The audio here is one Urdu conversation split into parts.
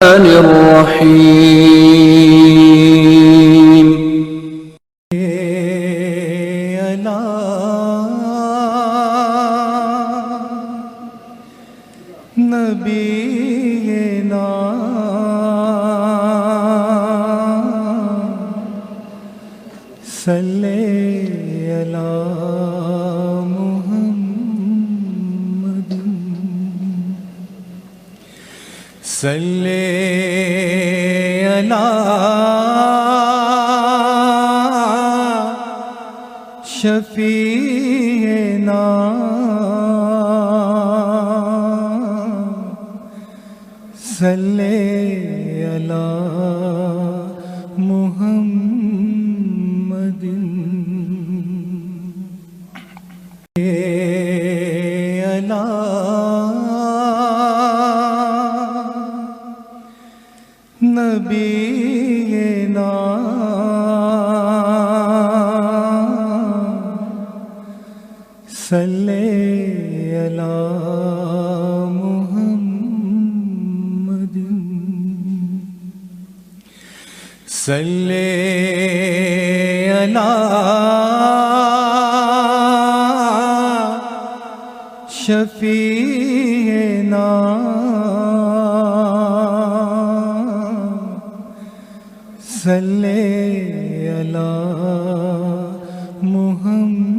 الرحیم نبینا صلی علی محمد صلی علی شفیعنا صلی علی محمد علی نبینا صلی علی محمد صلی علی شفیعنا صلی علی محمد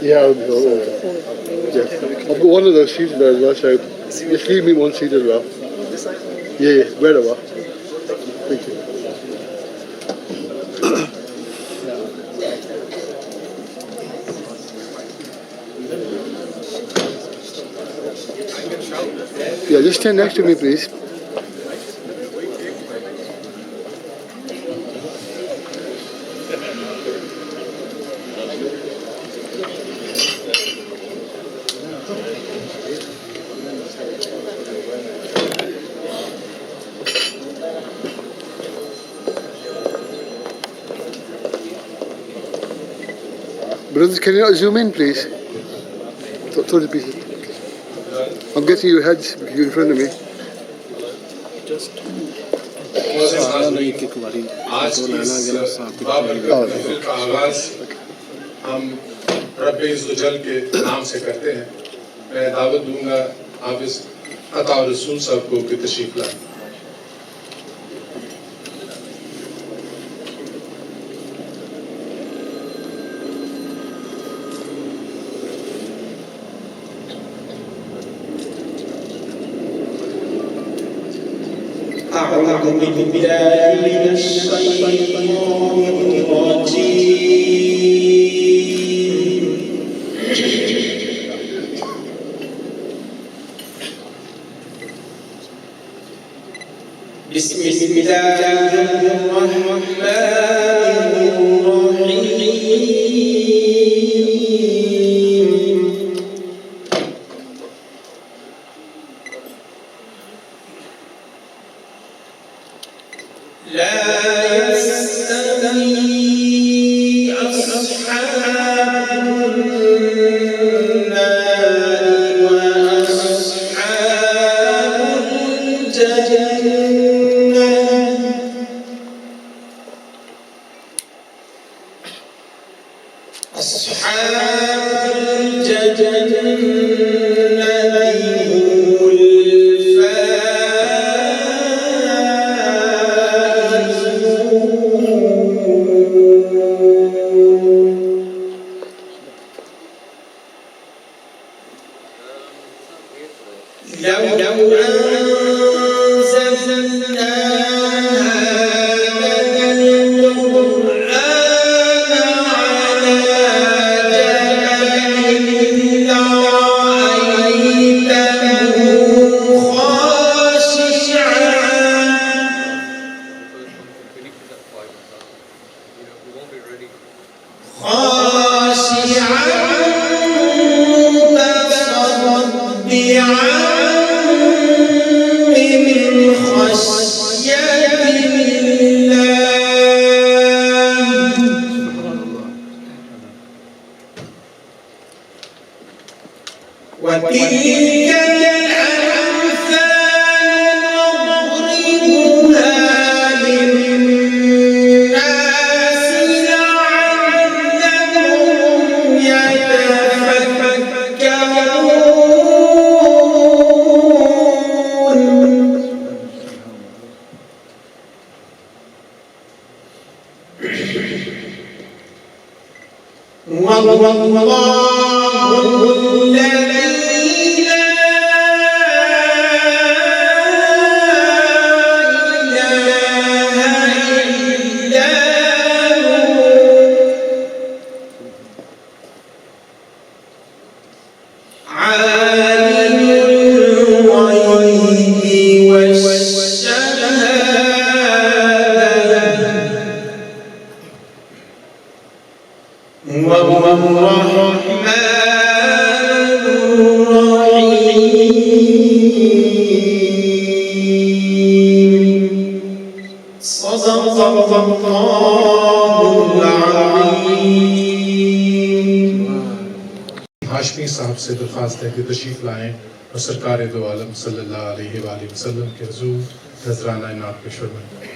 Yeah, I'll be all over. Yeah. I've got one of those seats there as well, so just leave me one seat as well. Yeah, wherever. Thank you. Yeah, just stand next to me, please. Brothers, can you zoom in, please? Throw the pieces. I'm getting your heads. You're in front of me. آج کی اس بابرکت کا آغاز ہم رب عزوجل کے نام سے کرتے ہیں. میں دعوت دوں گا حافظ عطا رسول صاحب کو کہ تشریف لائیں. أعوذ بالله من الشيطان الرجيم بسم الله الرحمن الرحيم لا يستوي أصحاب النار وأصحاب الجنة أصحاب الجنة ہاشمی صاحب سے درخواست ہے کہ تشریف لائیں اور سرکار دو عالم صلی اللہ علیہ وآلہ وسلم کے حضور نذرانہ نعت پیش فرمائیں۔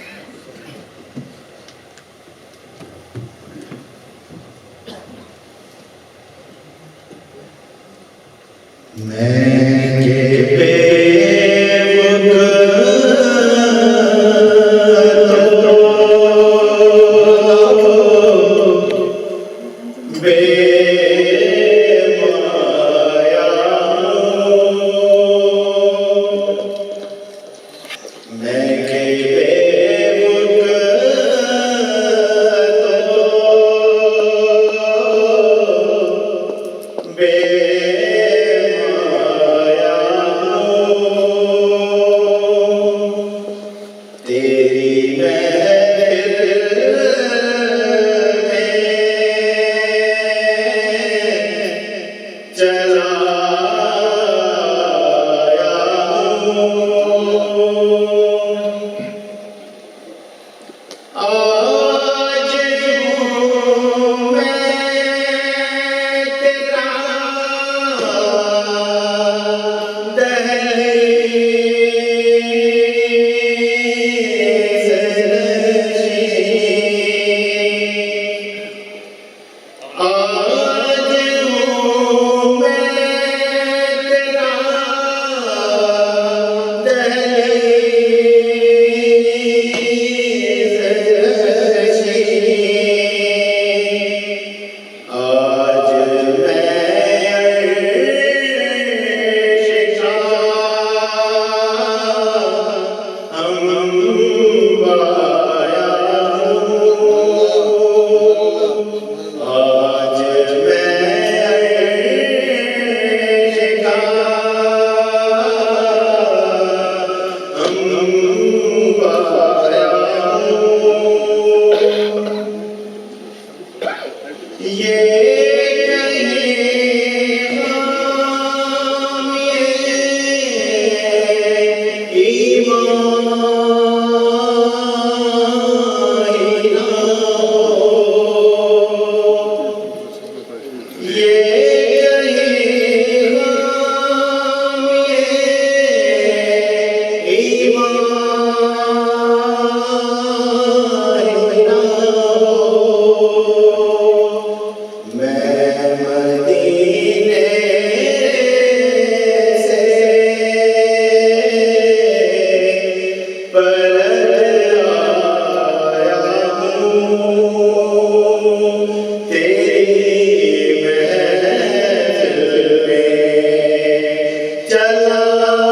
چلا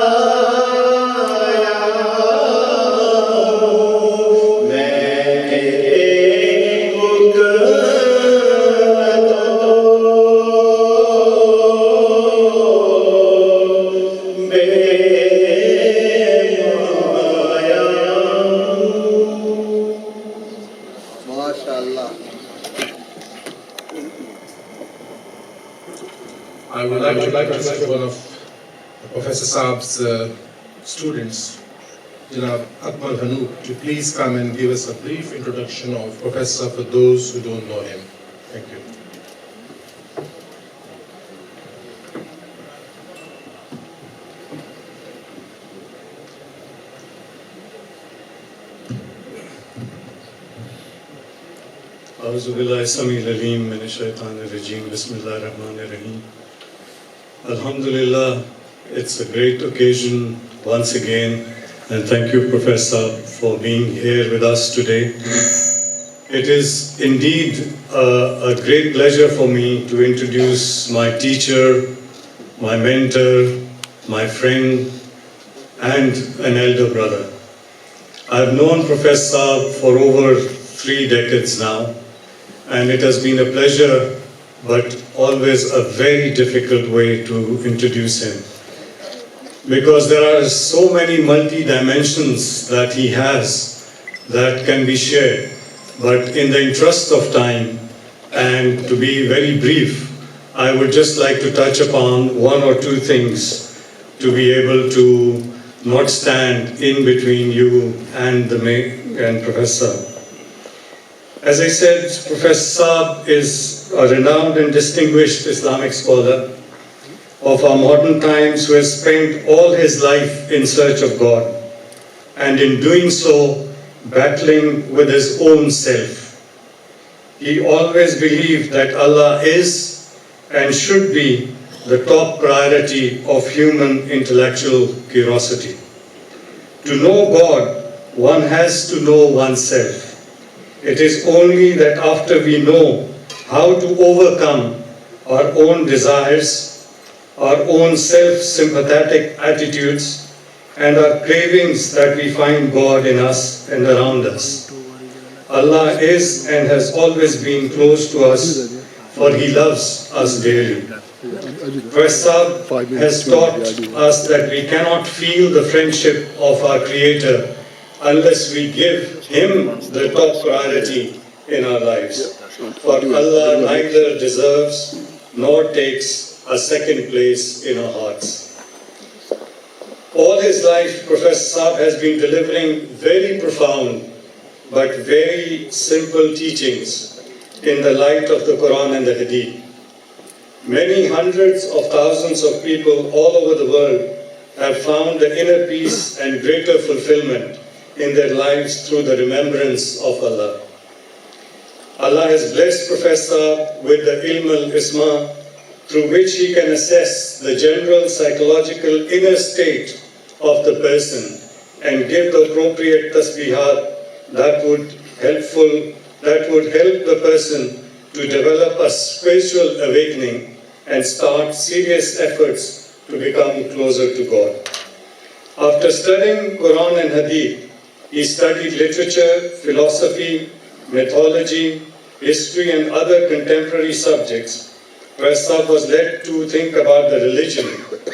like to invite one of Professor Saab's students, Janab Akmal Hanook, to please come and give us a brief introduction of Professor for those who don't know him. Thank you. أعوذ بالله السميع العليم من الشيطان الرجيم بسم الله الرحمن الرحيم. Alhamdulillah, it's a great occasion once again, and thank you, Professor, for being here with us today. It is indeed a great pleasure for me to introduce my teacher, my mentor, my friend, and an elder brother. I've known Professor for over 3 decades now, and it has been a pleasure, but always a very difficult way to introduce him. Because there are so many multi-dimensions that he has that can be shared. But in the interest of time, and to be very brief, I would just like to touch upon 1 or 2 things to be able to not stand in between you and Professor. As I said, Professor Saab is a renowned and distinguished Islamic scholar of our modern times who has spent all his life in search of God, and in doing so, battling with his own self. He always believed that Allah is and should be the top priority of human intellectual curiosity. To know God, one has to know oneself. It is only that after we know how to overcome our own desires, our own self-sympathetic attitudes, and our cravings that we find God in us and around us. Allah is and has always been close to us, for He loves us dearly. Professor has taught us that we cannot feel the friendship of our Creator unless we give Him the top priority in our lives. For Allah neither deserves nor takes a second place in our hearts. All his life, Professor Saab has been delivering very profound but very simple teachings in the light of the Quran and the Hadith. Many hundreds of thousands of people all over the world have found the inner peace and greater fulfillment in their lives through the remembrance of Allah. Allah has blessed Professor with the ilm al-isma, through which he can assess the general psychological inner state of the person and give the appropriate tasbihat that would help the person to develop a spiritual awakening and start serious efforts to become closer to God. After studying Quran and Hadith, he studied literature, philosophy, mythology, history, and other contemporary subjects. Professor was led to think about the religion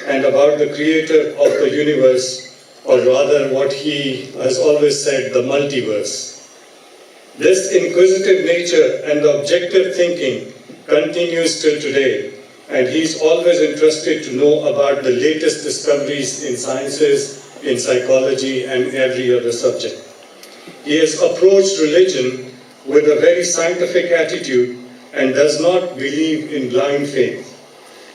and about the creator of the universe, or rather what he has always said, the multiverse. This inquisitive nature and objective thinking continues till today, and he is always interested to know about the latest discoveries in sciences, in psychology, and every other subject. He has approached religion with a very scientific attitude and does not believe in blind faith.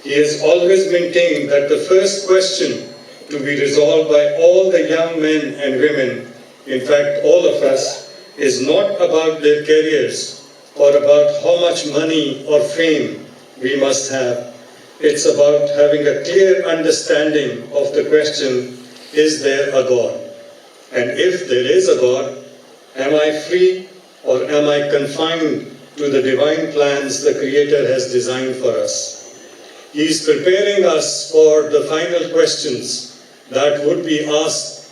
He has always maintained that the first question to be resolved by all the young men and women, in fact all of us, is not about their careers or about how much money or fame we must have. It's about having a clear understanding of the question, is there a God? And if there is a God, am I free or am I confined to the divine plans the Creator has designed for us? He is preparing us for the final questions that would be asked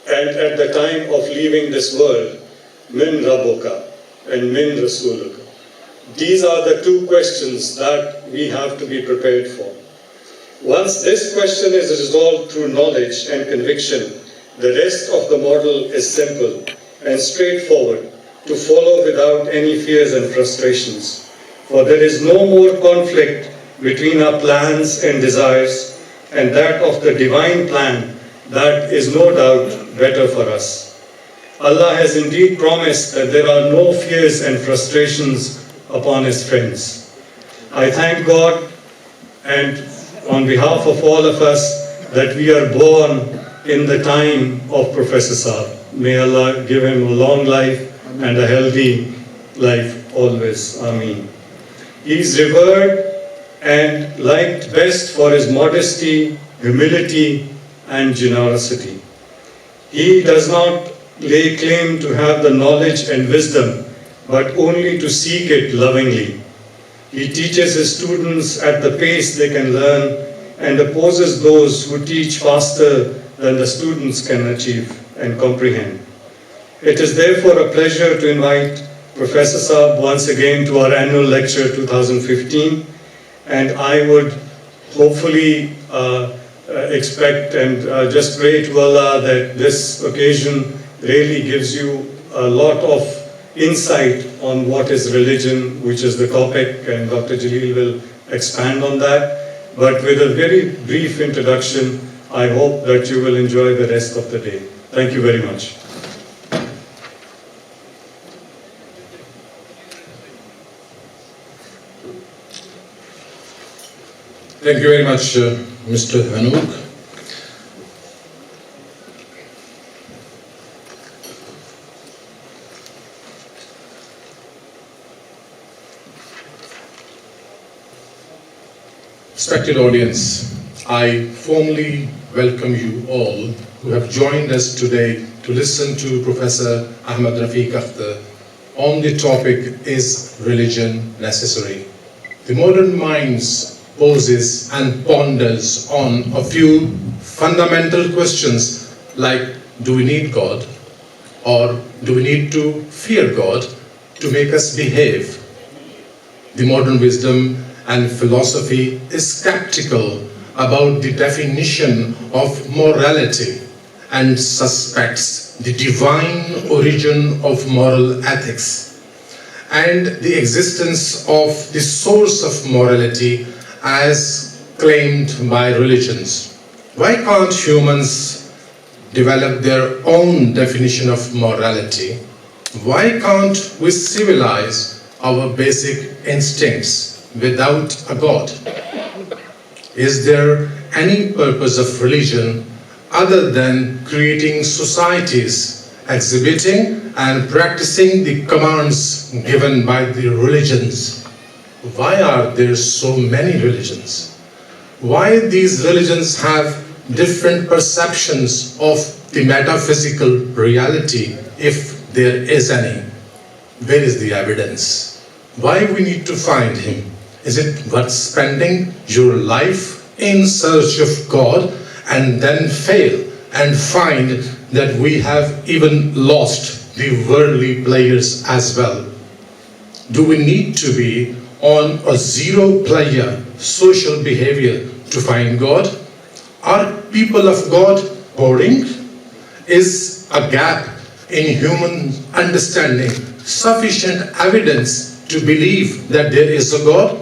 and at the time of leaving this world, Min Rabbuka and Min Rasuluka. These are the 2 questions that we have to be prepared for. Once this question is resolved through knowledge and conviction, the rest of the model is simple and straightforward to follow without any fears and frustrations. For there is no more conflict between our plans and desires and that of the divine plan that is no doubt better for us. Allah has indeed promised that there are no fears and frustrations upon His friends. I thank God and on behalf of all of us that we are born in the time of Professor Saab. May Allah give him a long life and a healthy life always. Ameen. He is revered and liked best for his modesty, humility, and generosity. He does not lay claim to have the knowledge and wisdom, but only to seek it lovingly. He teaches his students at the pace they can learn and opposes those who teach faster than the students can achieve and comprehend. It is therefore a pleasure to invite Professor Saab once again to our annual lecture 2015, and I would hopefully expect and just pray to Allah that this occasion really gives you a lot of insight on what is religion, which is the topic, and Dr. Jaleel will expand on that. But with a very brief introduction, I hope that you will enjoy the rest of the day. Thank you very much. Thank you very much, Mr. Hanouk. Respected audience, I formally welcome you all who have joined us today to listen to Professor Ahmad Rafique Akhtar on the topic, Is Religion Necessary? The modern mind poses and ponders on a few fundamental questions like, do we need God? Or do we need to fear God to make us behave? The modern wisdom and philosophy is skeptical about the definition of morality and suspects the divine origin of moral ethics and the existence of the source of morality as claimed by religions. Why can't humans develop their own definition of morality? Why can't we civilize our basic instincts without a God? Is there any purpose of religion other than creating societies exhibiting and practicing the commands given by the religions? Why are there so many religions? Why these religions have different perceptions of the metaphysical reality, if there is any? Where is the evidence? Why we need to find Him? Is it worth spending your life in search of God and then fail and find that we have even lost the worldly players as well? Do we need to be on a zero-player social behavior to find God? Are people of God boring? Is a gap in human understanding sufficient evidence to believe that there is a God?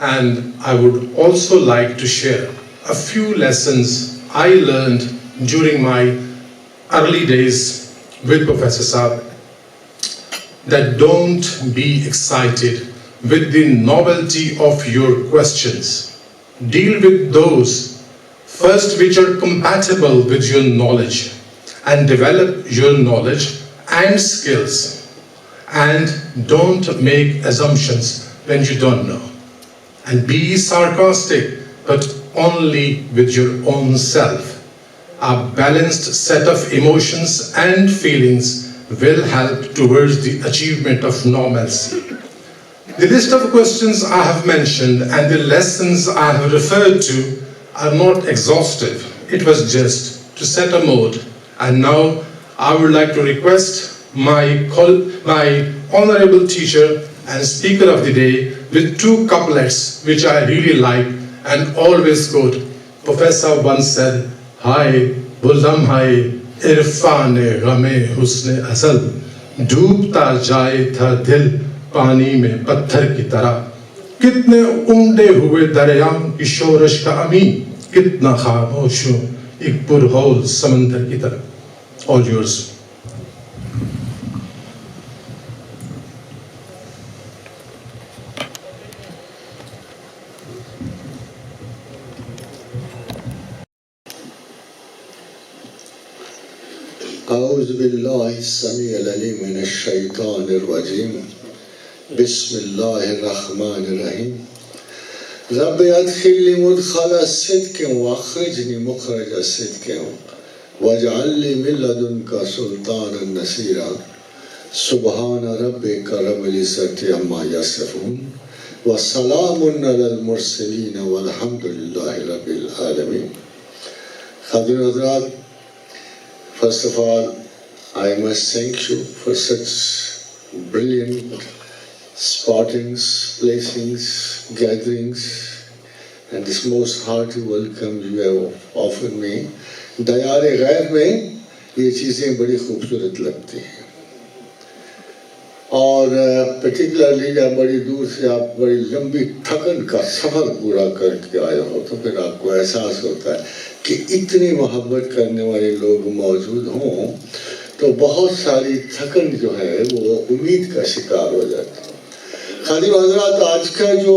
And I would also like to share a few lessons I learned during my early days with Professor Saab, that don't be excited with the novelty of your questions. Deal with those first which are compatible with your knowledge and develop your knowledge and skills, and don't make assumptions when you don't know. And be sarcastic, but only with your own self. A balanced set of emotions and feelings will help towards the achievement of normalcy. The list of questions I have mentioned and the lessons I have referred to are not exhaustive. It was just to set a mode. And now I would like to request my honorable teacher and speaker of the day with two couplets which I really like and always quote. Professor once said, "Hai, buldam hai, Irfan غم حسن ازل، ڈوبتا جائے تھا دل پانی میں پتھر کی طرح، کتنے اونڈے ہوئے دریاؤں کی شورش کا امین، کتنا خاموش ہوں ایک پرہول سمندر کی طرح. All yours. اعوذ باللہ السمیع العلیم من الشیطان الرجیم، بسم اللہ الرحمن الرحیم. رب ادخلنی مدخل صدق واخرجنی مخرج صدق واجعل لی من لدنک سلطانا نصیرا. سبحان ربک رب العزۃ عما یصفون وسلام علی المرسلین والحمد للہ رب العالمین. حاضرین حضرات، first of all, I must thank you for such brilliant spottings, placings, gatherings, and this most hearty welcome you have offered me. دیار غیب میں یہ چیزیں بڑی خوبصورت لگتی ہیں، اور پرٹیکولرلی جب بڑی دور سے آپ بڑی لمبی تھکن کا سفر پورا کر کے آئے ہو تو پھر آپ کو احساس ہوتا ہے کہ اتنی محبت کرنے والے لوگ موجود ہوں تو بہت ساری تھکن جو ہے وہ امید کا شکار ہو جاتی ہے. خادم حضرات، آج کا جو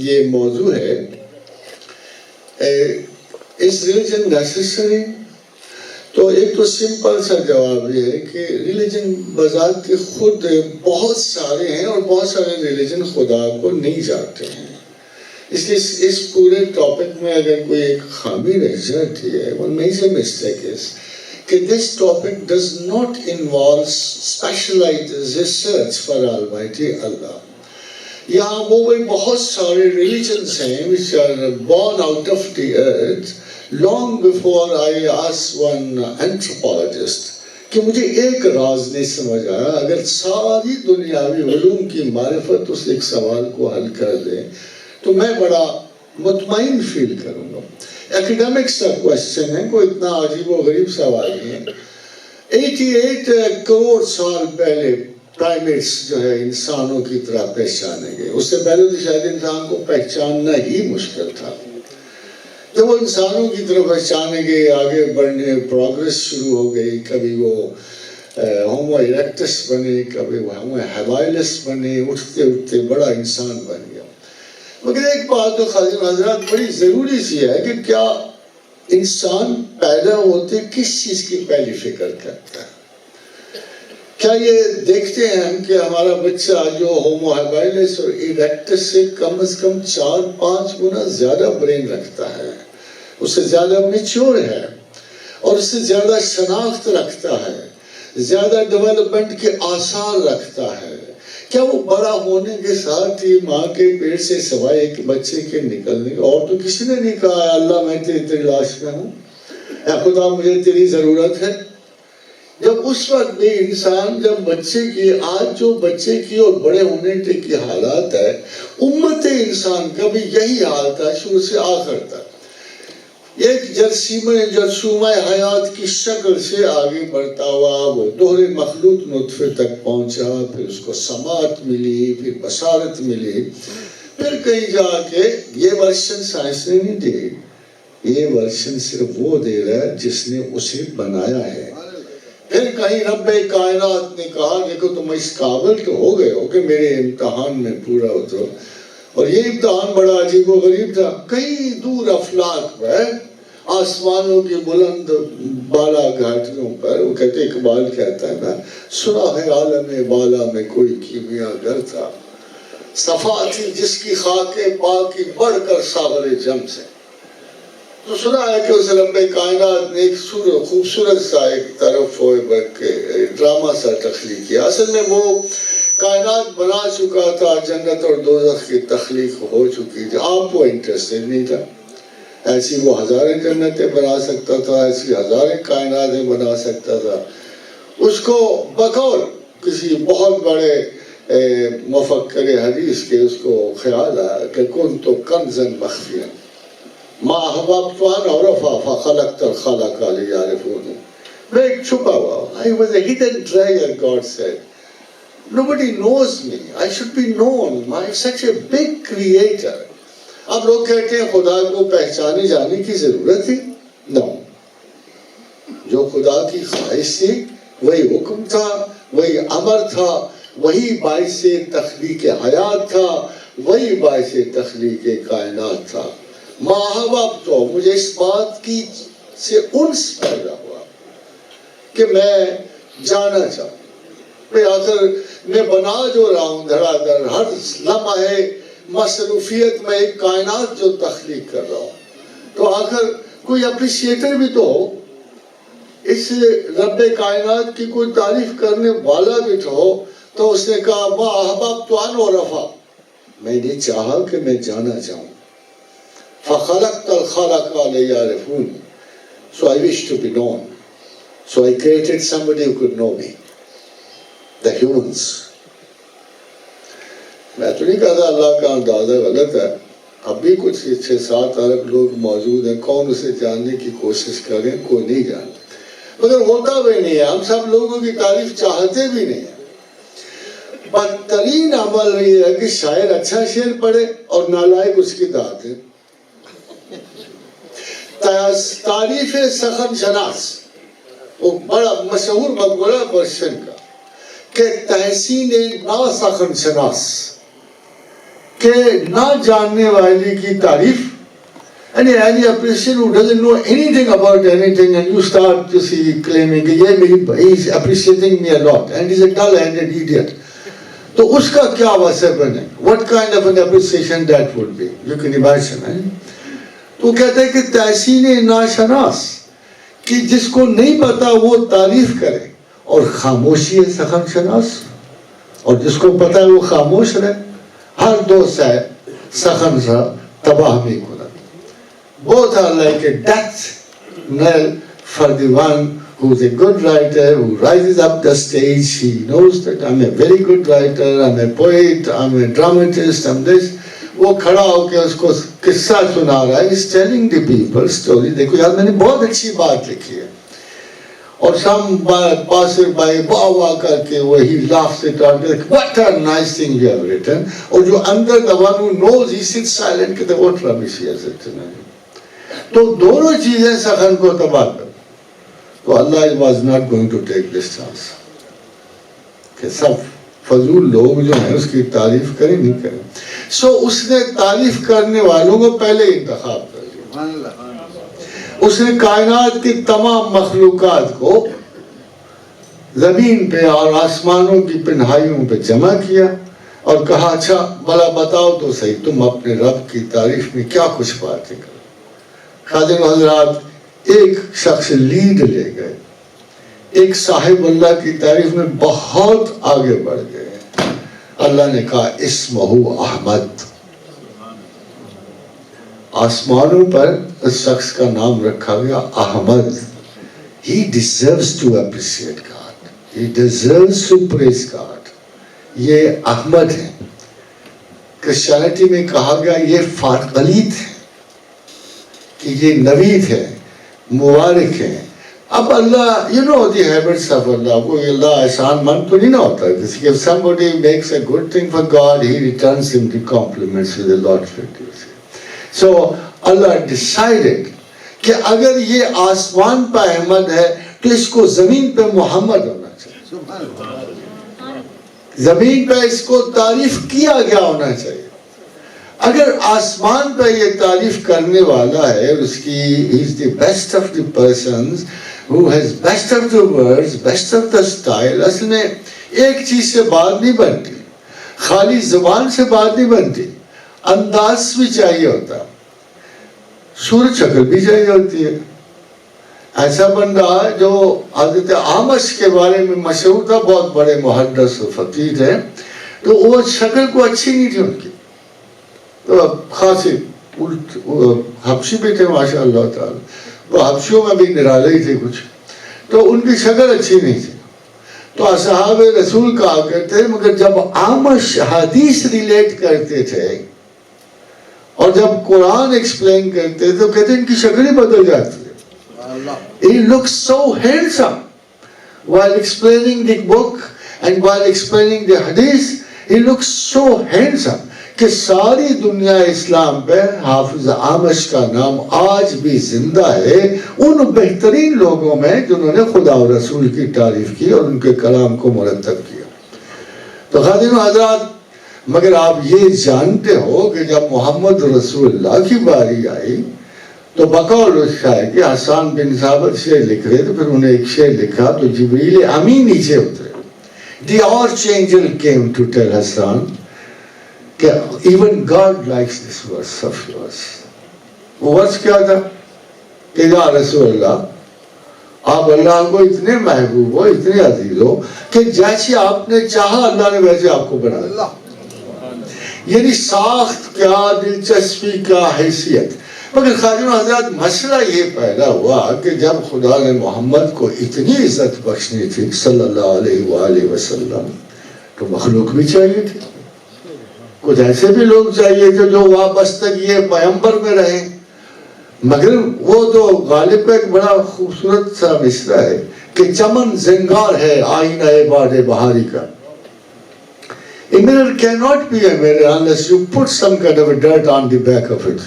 یہ موضوع ہے is religion necessary؟ تو ایک تو سمپل سا جواب یہ ہے کہ ریلیجن بذات کے خود بہت سارے ہیں اور بہت سارے ریلیجن خدا کو نہیں جانتے ہیں. اس لیے اس پورے ٹاپک میں اگر کوئی ایک خامی رہ جاتی ہے، one major mistake is کہ this topic does not involve specialized research for Almighty Allah. یہاں وہ بہت سارے ریلیجنس ہیں which are born out of the earth long before I asked one anthropologist کہ مجھے ایک راز نہیں سمجھ آیا، اگر ساری دنیاوی علوم کی معرفت اس ایک سوال کو حل کر دے تو میں بڑا مطمئن فیل کروں گا. ایکیڈیمکس کا کوشچن ہے، کوئی اتنا عجیب و غریب سوال نہیں ہے. 88 کروڑ سال پہلے پرائمیٹس جو ہے انسانوں کی طرح پہچانے گئے. اس سے پہلے تو شاید انسان کو پہچاننا ہی مشکل تھا. جب وہ انسانوں کی طرف پہچانے گئے، آگے بڑھنے پروگریس شروع ہو گئی. کبھی وہ ہومو ایریکٹس بنے، کبھی وہ ہومو ہیبائلس بنے، اٹھتے اٹھتے بڑا انسان بن گیا. مگر ایک بات تو خادم حضرات بڑی ضروری سی ہے کہ کیا انسان پیدا ہوتے کس چیز کی پہلی فکر کرتا ہے؟ کیا یہ دیکھتے ہیں ہم کہ ہمارا بچہ جو ہومو ہیبائلس اور ایریکٹس سے کم از کم 4-5 گنا زیادہ برین رکھتا ہے، اس سے زیادہ میچور ہے، اور اس سے زیادہ شناخت رکھتا ہے، زیادہ ڈیولپمنٹ کے آثار رکھتا ہے؟ کیا وہ بڑا ہونے کے ساتھ ہی ماں کے پیٹ سے سوائے ایک بچے کے نکلنے اور تو کسی نے نہیں کہا ہے اللہ میں تیری تلاش میں ہوں، اے خدا مجھے تیری ضرورت ہے؟ جب اس وقت بھی انسان جب بچے کی آج جو بچے کی اور بڑے ہونے کی حالات ہے، امت انسان کا بھی یہی حال تھا شروع سے آخر تک. ایک جرثومہ حیات کی شکل سے آگے بڑھتا ہوا وہ دوہرے مخلوط نطفے تک پہنچا، پھر اس کو سماعت ملی، پھر بصارت ملی، پھر کہیں جا کے یہ ورشن سائنس نے نہیں دی، یہ ورشن صرف وہ دے رہا ہے جس نے اسے بنایا ہے. پھر کہیں رب کائنات نے کہا دیکھو تم اس قابل تو ہو گئے ہو کہ میرے امتحان میں پورا اترو. اور یہ امتحان بڑا عجیب و غریب تھا. کئی دور افلاک میں آسمانوں کی بلند بالا گھاٹیوں پر، وہ کہتے اقبال کہتا ہے نا، سنا ہے عالم بالا میں کوئی کیمیا گر تھا، صفا تھی جس کی خاک پاکی بڑھ کر ساغر جم سے. تو سنا ہے کہ اس لمبے کائنات نے ایک خوبصورت سا ایک طرف ڈرامہ سا تخلیق کیا. اصل میں وہ کائنات بنا چکا تھا، جنت اور دوزخ کی تخلیق ہو چکی تھی، آپ کو انٹرسٹڈ نہیں تھا. ایسی وہ ہزاریں جنتیں بنا سکتا تھا، ایسی ہزاریں کائناتیں بنا سکتا تھا. اس کو بقول کسی بہت بڑے مفکر حدیث کے اس کو خیال آیا کہ کنت کنزا مخفیا ما احببت ان اعرف فخلقت الخلق لیعرفونی. میں ایک چھپا ہوا. I was a hidden treasure, God said. Nobody knows me. I should be known. I'm such a big creator. اب لوگ کہتے ہیں خدا کو پہچانے جانے کی ضرورت تھی. No. جو خدا کی خواہش تھی وہی حکم تھا, وہی امر تھا, وہی باعث تخلیق حیات تھا, وہی باعث تخلیق کائنات تھا. ماحبت تو مجھے اس بات کی سے انس پیدا ہوا کہ میں جانا چاہوں. میں آخر میں بنا جو رہا ہوں دھڑا دھڑ, ہر لمحہ مصروفیت میں ایک کائنات جو تخلیق کر رہا ہوں, تو آخر کوئی اپریشیٹر بھی تو ہو, اس رب کائنات کی کوئی تعریف کرنے والا بھی تو ہو. تو اس نے کہا ما احببت ان عرفا, میں نے چاہا کہ میں جانا چاہوں. فخلقت الخلق لیعرفون, so I wish to be known. So I created somebody who could know me, the humans. میں تو نہیں کہتا اللہ کا اندازہ غلط ہے, اب بھی کچھ 6-7 ارب لوگ موجود ہیں, کون اسے جاننے کی کوشش کریں, کوئی نہیں جانتا, مگر ہوتا بھی نہیں ہے. ہم سب لوگوں کی تعریف چاہتے بھی نہیں ہیں. بدترین عمل یہ ہے کہ شاعر اچھا شعر پڑھے اور نالائق اس کی داد ہے. تعریف سخن شناس, وہ بڑا مشہور مقولہ پرشین کا, کہ تحسین نا سخن شناس, کہ نہ جاننے والی کی تعریف. Any person who doesn't know anything about anything and you start to see claiming کہ he's appreciating me a lot and he's a dull-headed idiot, تو اس کا کیا وصف بنے, what kind of an appreciation that would be, you can imagine. تو کہتے ہیں کہ تحسین ناشناس, کہ جس کو نہیں پتا وہ تعریف کرے, اور خاموشی ہے سخن شناس, اور جس کو پتا ہے وہ خاموش رہے. ہر دو سے سخن سا تباہ بھی کنا. Both are like a death knell for the one who's a good writer, who rises up the stage. He knows that I'm a very good writer, I'm a poet, I'm a dramatist, I'm this. وہ کھڑا ہو کے اس کو قصہ سنا رہا ہے. He's telling the people story. دیکھو یار میں نے بہت اچھی بات لکھی ہے, اور some passer by واہ واہ کر کے وہی laughs it out, what a nice thing you have written. اور جو اندر the one who knows, he sits silent کہ what rubbish he has written. تو دونوں چیزیں سخن کو تباہ کر. تو اللہ was not going to take this chance کہ سب فضول لوگ جو ہیں اس کی تعریف کریں نہیں کریں. سو اس نے تعریف کرنے والوں کو پہلے انتخاب کر لیا. اس نے کائنات کی تمام مخلوقات کو زمین پہ اور آسمانوں کی پنہائیوں پہ جمع کیا اور کہا اچھا بھلا بتاؤ تو صحیح تم اپنے رب کی تعریف میں کیا کچھ باتیں کرو. خادم حضرات ایک شخص لیڈ لے گئے, ایک صاحب اللہ کی تعریف میں بہت آگے بڑھ گئے. اللہ نے کہا اسمہ احمد, آسمانوں پر اس شخص کا نام رکھا گیا Ahmad. He deserves to appreciate God, he deserves to praise God. یہ احمد ہے. کرسچینٹی میں کہا گیا یہ فارغلیت ہے, کہ یہ نوید ہے, مبارک ہے. اب اللہ, you know the habits of Allah, کوئی اللہ احسان مند تو نہیں نہ ہوتا کسی کہ if somebody makes a good thing for God, he returns him the compliments with a lot of it. So Allah decided کہ اگر یہ آسمان پہ احمد ہے تو اس کو زمین پہ محمد ہونا چاہیے, زمین پہ اس کو تعریف کیا گیا ہونا چاہیے. اگر آسمان پہ یہ تعریف کرنے والا ہے اور اس کی he is the best of the persons who has best of the words, best of the style. اصل میں ایک چیز سے بات نہیں بنتی, خالی زبان سے بات نہیں بنتی, انداز بھی چاہیے ہوتا, صورت شکل بھی چاہیے ہوتی ہے. ایسا بندہ جو حضرت احمد کے بارے میں مشہور تھا, بہت بڑے محدث و فقیہ تھے, تو وہ شکل کو اچھی نہیں تھی ان کی, تو خاصی حبشی بھی تھے ماشاء اللہ تعالی, وہ حبشیوں میں بھی نرالے ہی تھے کچھ, تو ان کی شکل اچھی نہیں تھی. تو اصحاب رسول کہا کرتے, مگر جب احمد حدیث ریلیٹ کرتے تھے اور جب قرآن ایکسپلین کرتے تو کہتے ان کی شکل ہی بدل جاتی ہے. He looks so handsome while explaining the book and while explaining the hadith. He looks so handsome کہ ساری دنیا اسلام پہ حافظ احمد کا نام آج بھی زندہ ہے ان بہترین لوگوں میں جنہوں نے خدا و رسول کی تعریف کی اور ان کے کلام کو مرتب کیا. تو خادم حضرات، مگر آپ یہ جانتے ہو کہ جب محمد رسول اللہ کی باری آئی تو بقول اس شاعر کہ حسان بن ثابت شعر لکھ رہے تو پھر انہیں ایک شعر لکھا تو جبریل امین نیچے اترے. The archangel came to tell Hassan کہ even God likes this verse of yours. وہ ورس کیا تھا کہ یا رسول اللہ آپ اللہ کو اتنے محبوب ہو، اتنے عزیز ہو کہ جیسے آپ نے چاہا اللہ نے ویسے آپ کو بنا دیا. یعنی ساخت کیا، دلچسپی کیا، حیثیت. مگر خادم حضرات مسئلہ یہ پیدا ہوا کہ جب خدا نے محمد کو اتنی عزت بخشنی تھی صلی اللہ علیہ وآلہ وسلم تو مخلوق بھی چاہیے تھی. کچھ ایسے بھی لوگ چاہیے تھے جو وابستگی پیغمبر میں رہیں. مگر وہ تو غالب کا ایک بڑا خوبصورت سا مصرع ہے کہ چمن زنگار ہے آئینہ باد بہاری کا. A mirror cannot be a mirror unless you put some kind of a dirt on the back of it.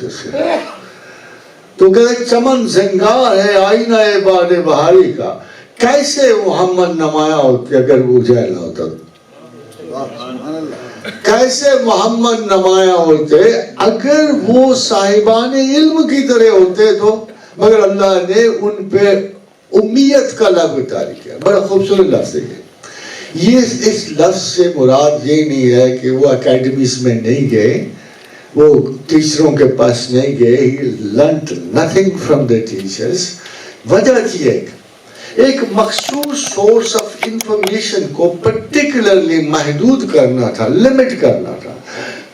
تو کہتے چمن زنگار ہے آئینہ باد بہاری کا. کیسے محمد نمایاں ہوتے اگر وہ اجیلا ہوتا؟ کیسے محمد نمایاں ہوتے اگر وہ صاحبان علم کی طرح ہوتے تو؟ مگر اللہ نے ان پہ امیت کا لفظ اتاری کیا. بڑا خوبصورت لفظ ہے یہ. اس لفظ سے مراد یہ نہیں ہے کہ وہ اکیڈمیز میں نہیں گئے، وہ ٹیچروں کے پاس نہیں گئے. He learnt nothing from the teachers. وجہ تھی ایک مخصوص سورس آف انفارمیشن کو پرٹیکولرلی محدود کرنا تھا، لمٹ کرنا تھا،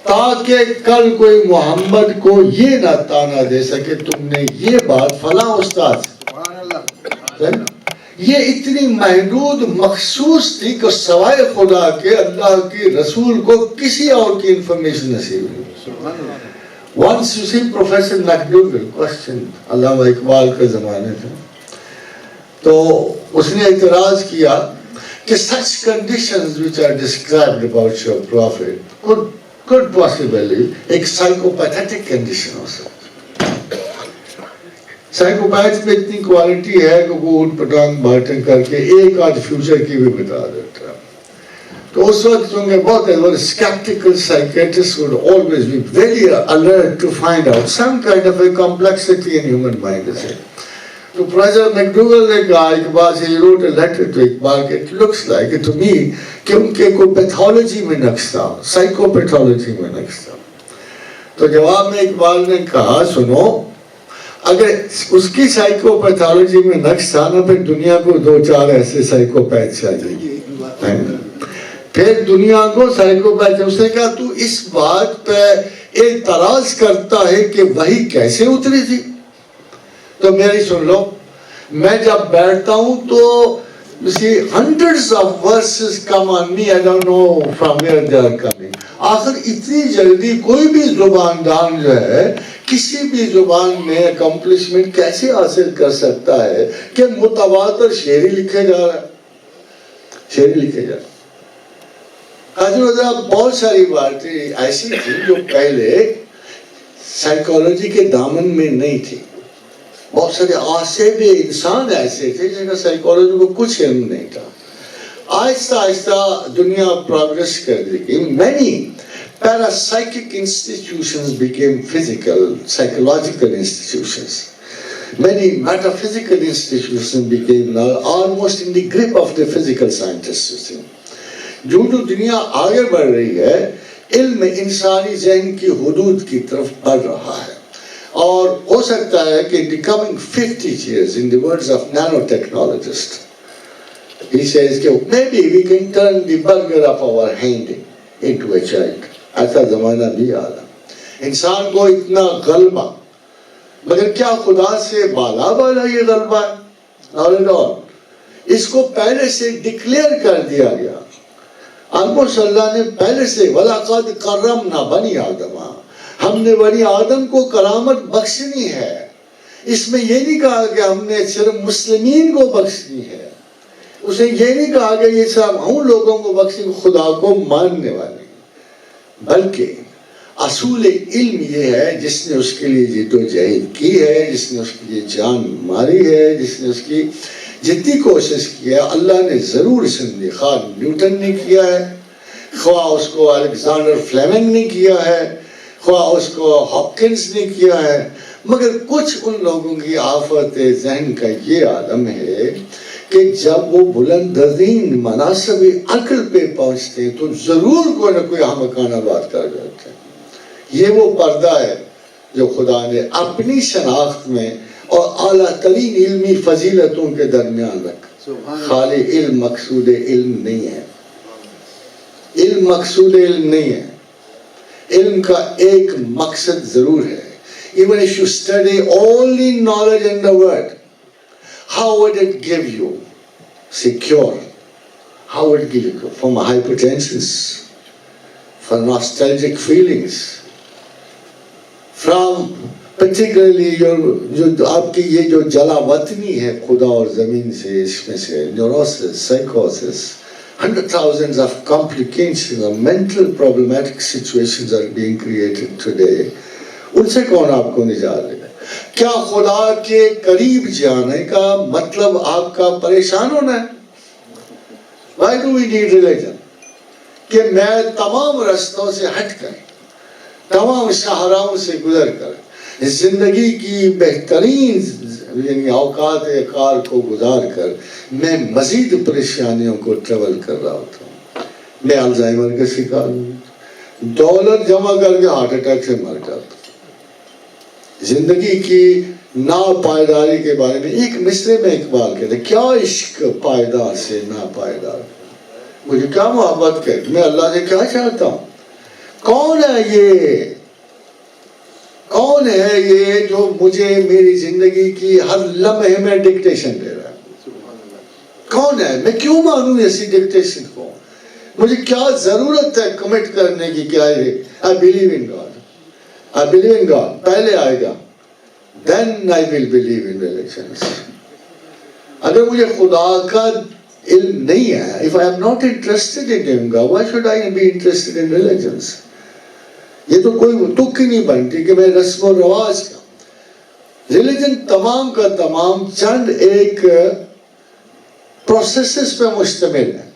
تاکہ کل کوئی محمد کو یہ نہ تانا دے سکے تم نے یہ بات فلاں استاد سے. یہ اتنی محدود مخصوص تھی کہ سوائے خدا کے اللہ کی رسول کو کسی اور کی انفارمیشن نصیب نہیں. Once you see Professor McDougall questioned علامہ اقبال کے زمانے میں تو اس نے اعتراض کیا کہ such conditions which are described about your prophet could possibly ایک psychopathic condition ہو سکتا. سائیکوپیتھ میں اتنی کوالٹی ہے کہ وہ اٹھ پٹانگ باتیں کر کے ایک آدھ فیوچر کی بھی بتا دیتا ہے. تو اس وقت چونکہ بہت skeptical psychiatrists would always be very alert to find out some kind of a complexity in human mind. تو پروفیسر میکڈوگل نے کہا اقبال سے he wrote a letter to Iqbal کہ it looks like to me کہ ان کے کوئی پیتھولوجی میں نقص تھا، سائیکو پیتھولوجی میں نقص تھا. تو جواب میں اقبال نے کہا سنو اگر اس کی سائیکو پیتھولوجی میں نقص تھا نا پھر دنیا کو دو چار ایسے سائیکو پیتھ چاہیے. پھر دنیا کو سائیکو پیتھ. اس نے کہا تو اس بات پہ اعتراض کرتا ہے کہ وحی کیسے اتری تھی. تو میری سن لو، میں جب بیٹھتا ہوں تو you see hundreds of verses come on me, I don't know from where they are coming. آخر اتنی جلدی کوئی بھی زبان دان جو ہے کسی بھی زبان میں accomplishment کیسے حاصل کر سکتا ہے کہ متواتر شعر ہی لکھے جا رہا ہے، شعر ہی لکھے جا رہا ہے. حضرت بہت ساری باتیں ایسی تھی جو پہلے سائیکالوجی کے دامن میں نہیں تھی. بہت سارے آسیب انسان ایسے تھے جن کا سائیکالوجی کو کچھ علم نہیں تھا. آہستہ آہستہ دنیا پروگریس کر دی گئی. many parapsychic institutions became physical, psychological institutions. Many metaphysical institutions became now almost in the grip of the physical scientists. جو دنیا آگے بڑھ رہی ہے علم انسانی ذہن کی حدود کی طرف بڑھ رہا ہے. اور ہو سکتا ہے کہ in the coming 50 years, in the words of nanotechnologist, he says کہ maybe we can turn the burger of our hand into a child. ایسا زمانہ بھی آ رہا. انسان کو اتنا غلبہ، مگر کیا خدا سے بالا بالا یہ غلبہ ہے؟ Not at all. اس کو پہلے سے ڈکلیئر کر دیا گیا. آلموسٹ اللہ نے پہلے سے وَلَقَدْ كَرَّمْنَا بَنِي آدَمَ، ہم نے بنی آدم کو کرامت بخشنی ہے. اس میں یہ نہیں کہا کہ ہم نے صرف مسلمین کو بخشنی ہے، اس نے یہ نہیں کہا کہ یہ صرف ہم لوگوں کو بخشنی خدا کو ماننے والے، بلکہ اصول علم یہ ہے جس نے اس کے لیے جدوجہد کی ہے، جس نے اس کے لیے جان ماری ہے، جس نے اس کی جتنی کوشش کی ہے، اللہ نے ضرور سمجھی، خواہ نیوٹن نے کیا ہے، خواہ اس کو الیگزینڈر فلیمنگ نے کیا ہے، خواہ اس کو ہاپکنس نے کیا ہے، مگر کچھ ان لوگوں کی آفت ذہن کا یہ عالم ہے کہ جب وہ بلند ترین مناصب عقل پہ پہنچتے ہیں تو ضرور کوئی نہ کوئی احمقانہ بات کر جاتے ہیں۔ یہ وہ پردہ ہے جو خدا نے اپنی شناخت میں اور اعلیٰ ترین علمی فضیلتوں کے درمیان رکھا۔ خالی علم مقصود علم نہیں ہے، علم مقصود علم نہیں ہے، علم کا ایک مقصد ضرور ہے۔ Even if you study all the knowledge in the world, how would it give you secure? How would it give you from hypertension, from nostalgic feelings, from particularly جو آپ کی یہ جو جلا وطنی ہے خدا اور زمین سے، اس میں سے neurosis, psychosis, 100,000 of complications or mental problematic situations are being created today. ان سے کون آپ کو نجات دے گا؟ کیا خدا کے قریب جانے کا مطلب آپ کا پریشان ہونا ہے؟ Why do we need religion? کہ میں تمام رستوں سے ہٹ کر، تمام شاہراہوں سے گزر کر، زندگی کی بہترین یعنی اوقات کار کو گزار کر میں مزید پریشانیوں کو ٹریول کر رہا ہوتا ہوں۔ میں الزائمر کا شکار ہوں، دولت جمع کر کے ہارٹ اٹیک سے مر جاتا ہوں۔ زندگی کی ناپائیداری کے بارے میں ایک مصرے میں اقبال کہتے ہیں، کیا عشق پائیدار سے ناپائیدار، مجھے کیا محبت کہ میں اللہ سے کیا چاہتا ہوں؟ کون ہے یہ، کون ہے یہ جو مجھے میری زندگی کی ہر لمحے میں ڈکٹیشن دے رہا ہے؟ کون ہے؟ میں کیوں مانوں ایسی ڈکٹیشن کو؟ مجھے کیا ضرورت ہے کمٹ کرنے کی؟ کیا ہے I believe in God. I believe in God. پہلے آئے گا then I will believe in religions. اگر مجھے خدا کا علم نہیں ہے، if I am not interested in God, why should I be interested in religions? یہ تو کوئی تک ہی نہیں بنتی کہ میں رسم و رواج کا ریلیجن تمام کا تمام چند ایک پروسیسز پہ مشتمل ہے۔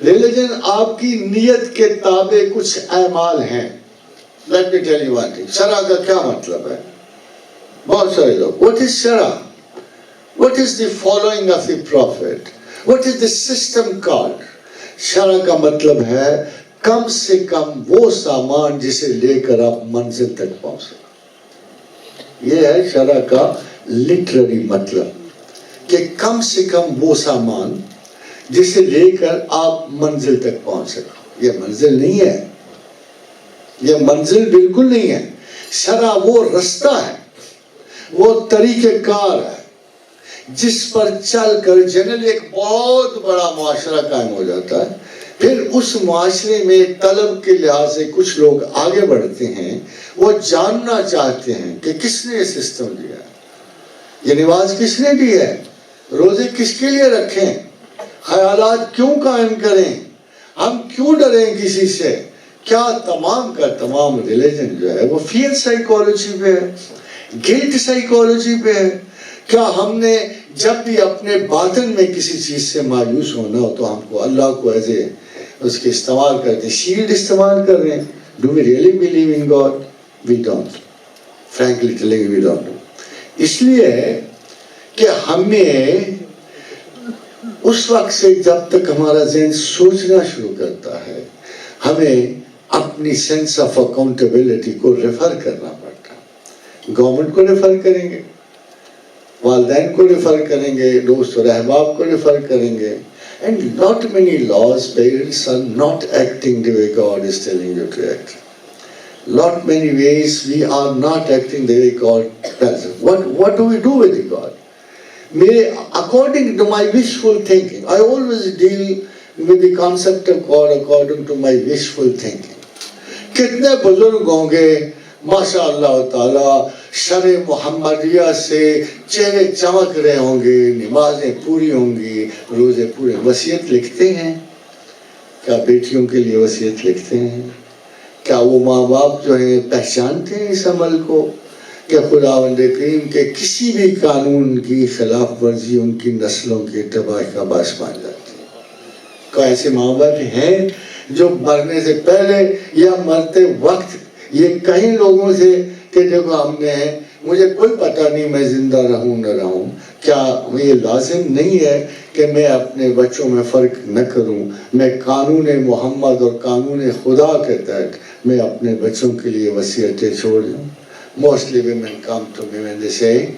ریلیجن آپ کی نیت کے تابع کچھ اعمال ہیں۔ Let me tell you one thing. شرع کا کیا مطلب ہے؟ بہت سارے لوگ What is شرع? What is the following of the Prophet? What is the system called? شرع کا مطلب ہے کم سے کم وہ سامان جسے لے کر آپ منزل تک پہنچ سکیں۔ یہ ہے شرع کا لٹرری مطلب کہ کم سے کم وہ سامان جسے لے کر آپ منزل تک پہنچ سکیں۔ یہ منزل نہیں ہے، یہ منزل بالکل نہیں ہے۔ شرع وہ رستہ ہے، وہ طریقہ کار ہے جس پر چل کر جنرلی ایک بہت بڑا معاشرہ قائم ہو جاتا ہے۔ پھر اس معاشرے میں طلب کے لحاظ سے کچھ لوگ آگے بڑھتے ہیں، وہ جاننا چاہتے ہیں کہ کس نے یہ سسٹم دیا ہے، یہ نماز کس نے دی ہے، روزے کس کے لیے رکھیں، خیالات کیوں قائم کریں، ہم کیوں ڈریں کسی سے۔ کیا تمام کا تمام ریلیجن جو ہے وہ فیئر سائیکالوجی پہ ہے، گلٹ سائیکالوجی پہ ہے۔ کیا ہم نے جب بھی اپنے باطن میں کسی چیز سے مایوس ہونا ہو تو ہم کو اللہ کو ایز اے اس کے استعمال کرتے ہیں، شیلڈ استعمال کر رہے ہیں؟ Do we really believe in God? We don't. Frankly telling you, we don't. اس لیے کہ ہمیں اس وقت سے جب تک ہمارا ذہن سوچنا شروع کرتا ہے، ہمیں اپنی سینس آف اکاؤنٹیبلٹی کو ریفر کرنا پڑتا ہے۔ گورنمنٹ کو ریفر کریں گے، والدین کو ریفر کریں گے، دوست اور احباب کو ریفر کریں گے۔ And not many laws, parents are not acting the way God is telling you to act. Lot many ways we are not acting the way God tells us. What do we do with the God? According to my wishful thinking, I always deal with the concept of God according to my wishful thinking. کتنے بزرگ ہوں گے ماشاء اللہ تعالیٰ شرع محمدیہ سے چہرے چمک رہے ہوں گے، نمازیں پوری ہوں گی، روزے پورے. وصیت لکھتے ہیں کیا؟ بیٹیوں کے لیے وصیت لکھتے ہیں کیا؟ وہ ماں باپ جو ہیں پہچانتے ہیں اس عمل کو کہ خداوند کریم کے کسی بھی قانون کی خلاف ورزی ان کی نسلوں کی تباہی کا باعث بن جاتی ہے؟ کوئی ایسے ماں باپ ہیں جو مرنے سے پہلے یا مرتے وقت یہ کہیں لوگوں سے کہ دیکھو ہم نے مجھے کوئی پتہ نہیں میں زندہ رہوں نہ رہوں؟ کیا یہ لازم نہیں ہے کہ میں اپنے بچوں میں فرق نہ کروں؟ میں قانون محمد اور قانون خدا کے تحت میں اپنے بچوں کے لیے وصیتیں چھوڑ دوں. Mostly women come to me when they say,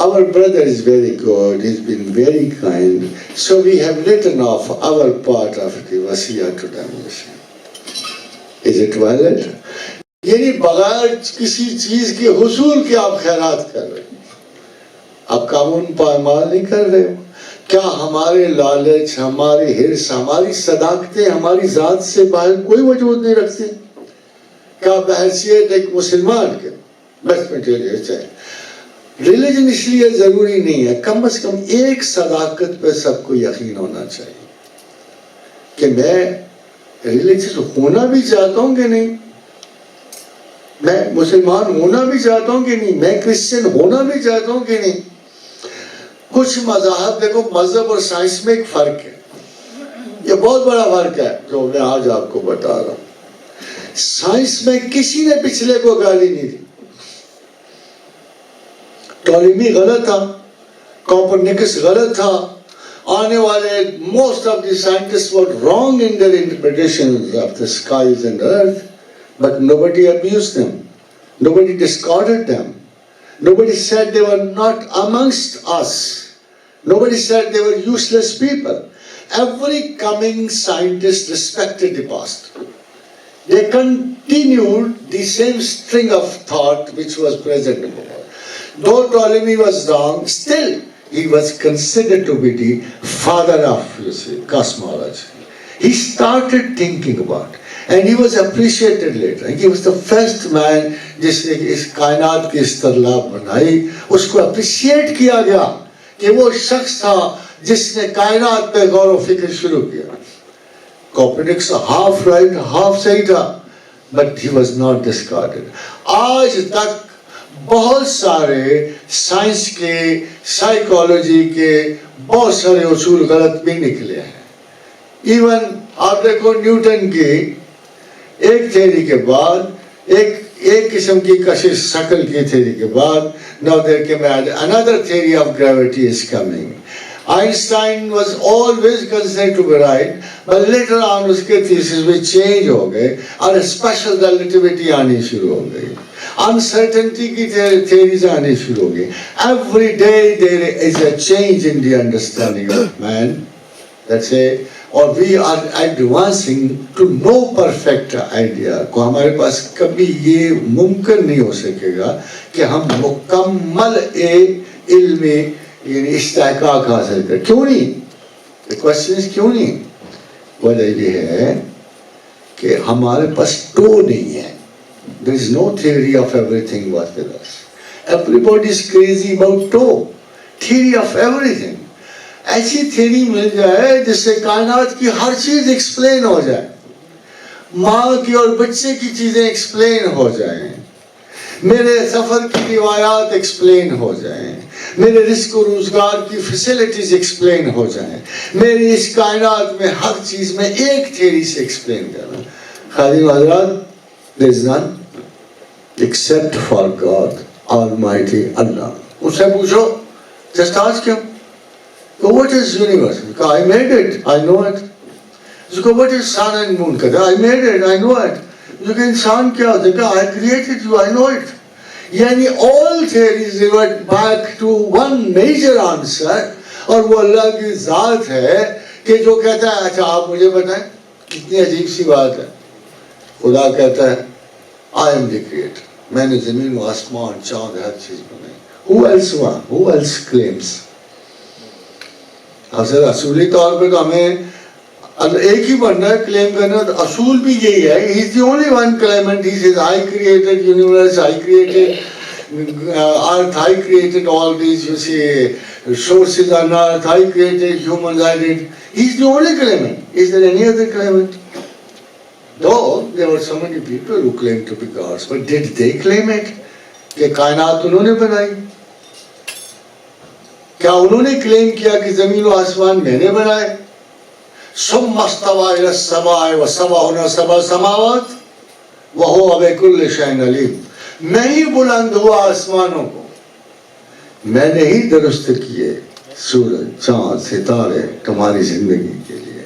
our brother is very good, he's been very kind, so we have written off our part of the wasiyah to them. Is it valid? یعنی بغیر کسی چیز کے حصول کے آپ خیرات کر رہے ہیں، آپ قانون پامال نہیں کر رہے ہو. کیا ہمارے لالچ، ہماری حرص، ہماری صداقتیں ہماری ذات سے باہر کوئی وجود نہیں رکھتی؟ کیا بحیثیت ایک مسلمان کے بس میں چاہے ریلیجن اس لیے ضروری نہیں ہے، کم از کم ایک صداقت پہ سب کو یقین ہونا چاہیے کہ میں ریلیجن ہونا بھی چاہتا ہوں کہ نہیں، میں مسلمان ہونا بھی چاہتا ہوں کہ نہیں، میں کرسچن ہونا بھی چاہتا ہوں کہ نہیں. کچھ مذاہب دیکھو، مذہب اور سائنس میں ایک فرق ہے، یہ بہت بڑا فرق ہے جو میں آج آپ کو بتا رہا ہوں. سائنس میں کسی نے پچھلے کو گالی نہیں دی. ٹولمی غلط تھا، کوپرنیکس غلط تھا، آنے والے most of the scientists were wrong in their interpretations of the skies and earth, but nobody abused them, nobody discarded them, nobody said they were not amongst us, nobody said they were useless people. Every coming scientist respected the past. They continued the same string of thought which was present before. Though Ptolemy was wrong, still he was considered to be the father of cosmology. He started thinking about, and he was appreciated later. He was the first man جس نے اس کائنات کی استطلاع بنائی. اس کو اپریشیٹ کیا گیا کہ وہ شخص تھا جس نے کائنات پہ غور و فکر شروع کیا. کوپرنیکس half right, half صحیح تھا, but he was not discarded. آج تک بہت سارے سائنس کے, سائیکالوجی کے بہت سارے اصول غلط بھی نکلے ہیں. ایون آپ دیکھو نیوٹن کی ایک تھیوری کے بعد, ایک قسم کی کشش شکل کی تھیوری کے بعد, now there came another theory of gravity is coming. Einstein was always considered to be right, but later on اس کے thesis میں change ہو گئے اور special relativity آنی شروع ہو گئی, uncertainty کی theories آنی شروع ہو گئی. Every day there is a change in the understanding of man. That's it. اور we are advancing to no perfect idea. کو ہمارے پاس کبھی یہ ممکن نہیں ہو سکے گا کہ ہم مکمل علمی یعنی استحقاق حاصل کریں. کیوں نہیں؟ The question is کیوں نہیں؟ وجہ یہ ہے کہ ہمارے پاس ٹو نہیں ہے. There is no theory of everything was with us. Everybody is crazy about toe. Theory of everything. ایسی تھیوری مل جائے جس سے کائنات کی ہر چیز ایکسپلین ہو جائے, ماں کی اور بچے کی چیزیں ایکسپلین ہو جائیں, میرے سفر کی روایات ایکسپلین ہو جائیں, میرے رزق و روزگار کی فیسلٹیز ایکسپلین ہو جائیں, میری اس کائنات میں ہر چیز میں ایک تھیوری سے ایکسپلین کرنا. خادم حضرات, there is none except for God Almighty Allah. اس سے پوچھو just ask him, what is universe? I made it, I know it. What is sun and moon? I made it, I know it. انسان کیا ہوتا ہے? I created you, I know it. یعنی all theories revert back to one major answer, اور وہ اللہ کی ذات ہے کہ جو کہتا ہے اچھا آپ مجھے بتائیں. کتنی عجیب سی بات ہے. خدا کہتا ہے I am the creator. میں نے زمین و آسمان چاند ہر چیز بنائی. Who else claims? اصل اصولی طور پہ تو ہمیں ایک ہی بندہ ہے کلیم کرنا, اصول بھی یہی ہے. He is the only one claimant. He says I created universe, I created earth, I created all these, you see, sources on earth, I created humans, I did. He is the only claimant. Is there any other claimant? Though there were so many people who claimed to be gods, but did they claim it? کہ کائنات انہوں نے بنائی؟ کیا انہوں نے کلیم کیا کہ زمین و آسمان میں نے بنائے؟ ثم استوى الى السماء وسبعهن سبع سماوات وهو بكل شيء عليم. میں ہی بلند ہوا آسمانوں کو, میں نے ہی درست کیے سورج چاند ستارے تمہاری زندگی کے لیے.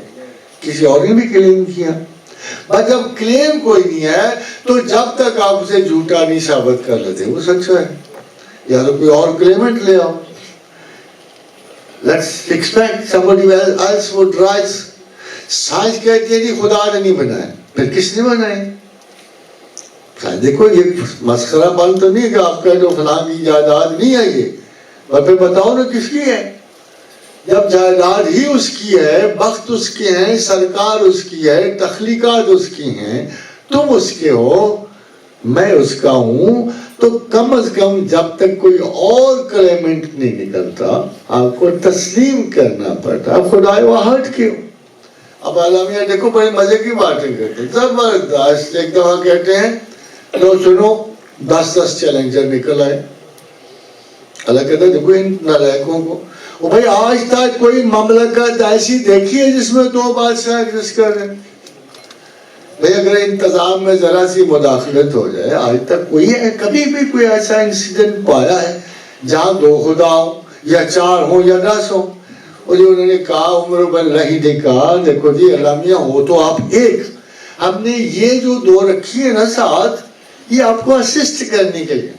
کسی اور نے بھی کلیم کیا؟ بس جب کلیم کوئی نہیں ہے تو جب تک آپ اسے جھوٹا نہیں ثابت کر لیتے وہ سچا ہے. یا تو کوئی اور کلیمنٹ لے آؤ. Let's expect somebody else would rise. Science کہتی ہے کہ خدا نے نہیں بنایا, پھر کس نے بنائے؟ دیکھو یہ مسخرہ بند تو نہیں کہ آپ کہہ دو فلاں کی جائیداد نہیں ہے یہ, اور پھر بتاؤ نا کس کی ہے. جب جائیداد ہی اس کی ہے, بخت اس کے ہیں, سرکار اس کی ہے, تخلیقات اس کی ہیں, تم اس کے ہو, میں اس کا ہوں, تو کم از کم جب تک کوئی اور کلیمنٹ نہیں نکلتا آپ کو تسلیم کرنا پڑتا. اب خدائے واحد کے ہو. اب عالمیہ دیکھو بڑے مزے کی باتیں کرتے ہیں, زبردست. ایک دفعہ کہتے ہیں لو سنو 10 چیلنجر نکل آئے. اللہ کہتا ہے دیکھو ان نالائقوں کو, وہ بھائی آج تک کوئی مملکت ایسی دیکھی ہے جس میں 2 بادشاہ ایگزسٹ کر رہے ہیں؟ بھائی اگر انتظام میں ذرا سی مداخلت ہو جائے, آج تک کوئی ہے کبھی بھی کوئی ایسا انسیڈنٹ پایا ہے جہاں 2 خدا ہوں یا 4 ہوں یا 10 ہوں؟ اور جو انہوں نے کہا عمر بن رہی نے کہا دیکھو جی علامیہ ہو تو آپ ایک, ہم نے یہ جو 2 رکھی ہے نا ساتھ, یہ آپ کو اسسٹ کرنے کے لیے.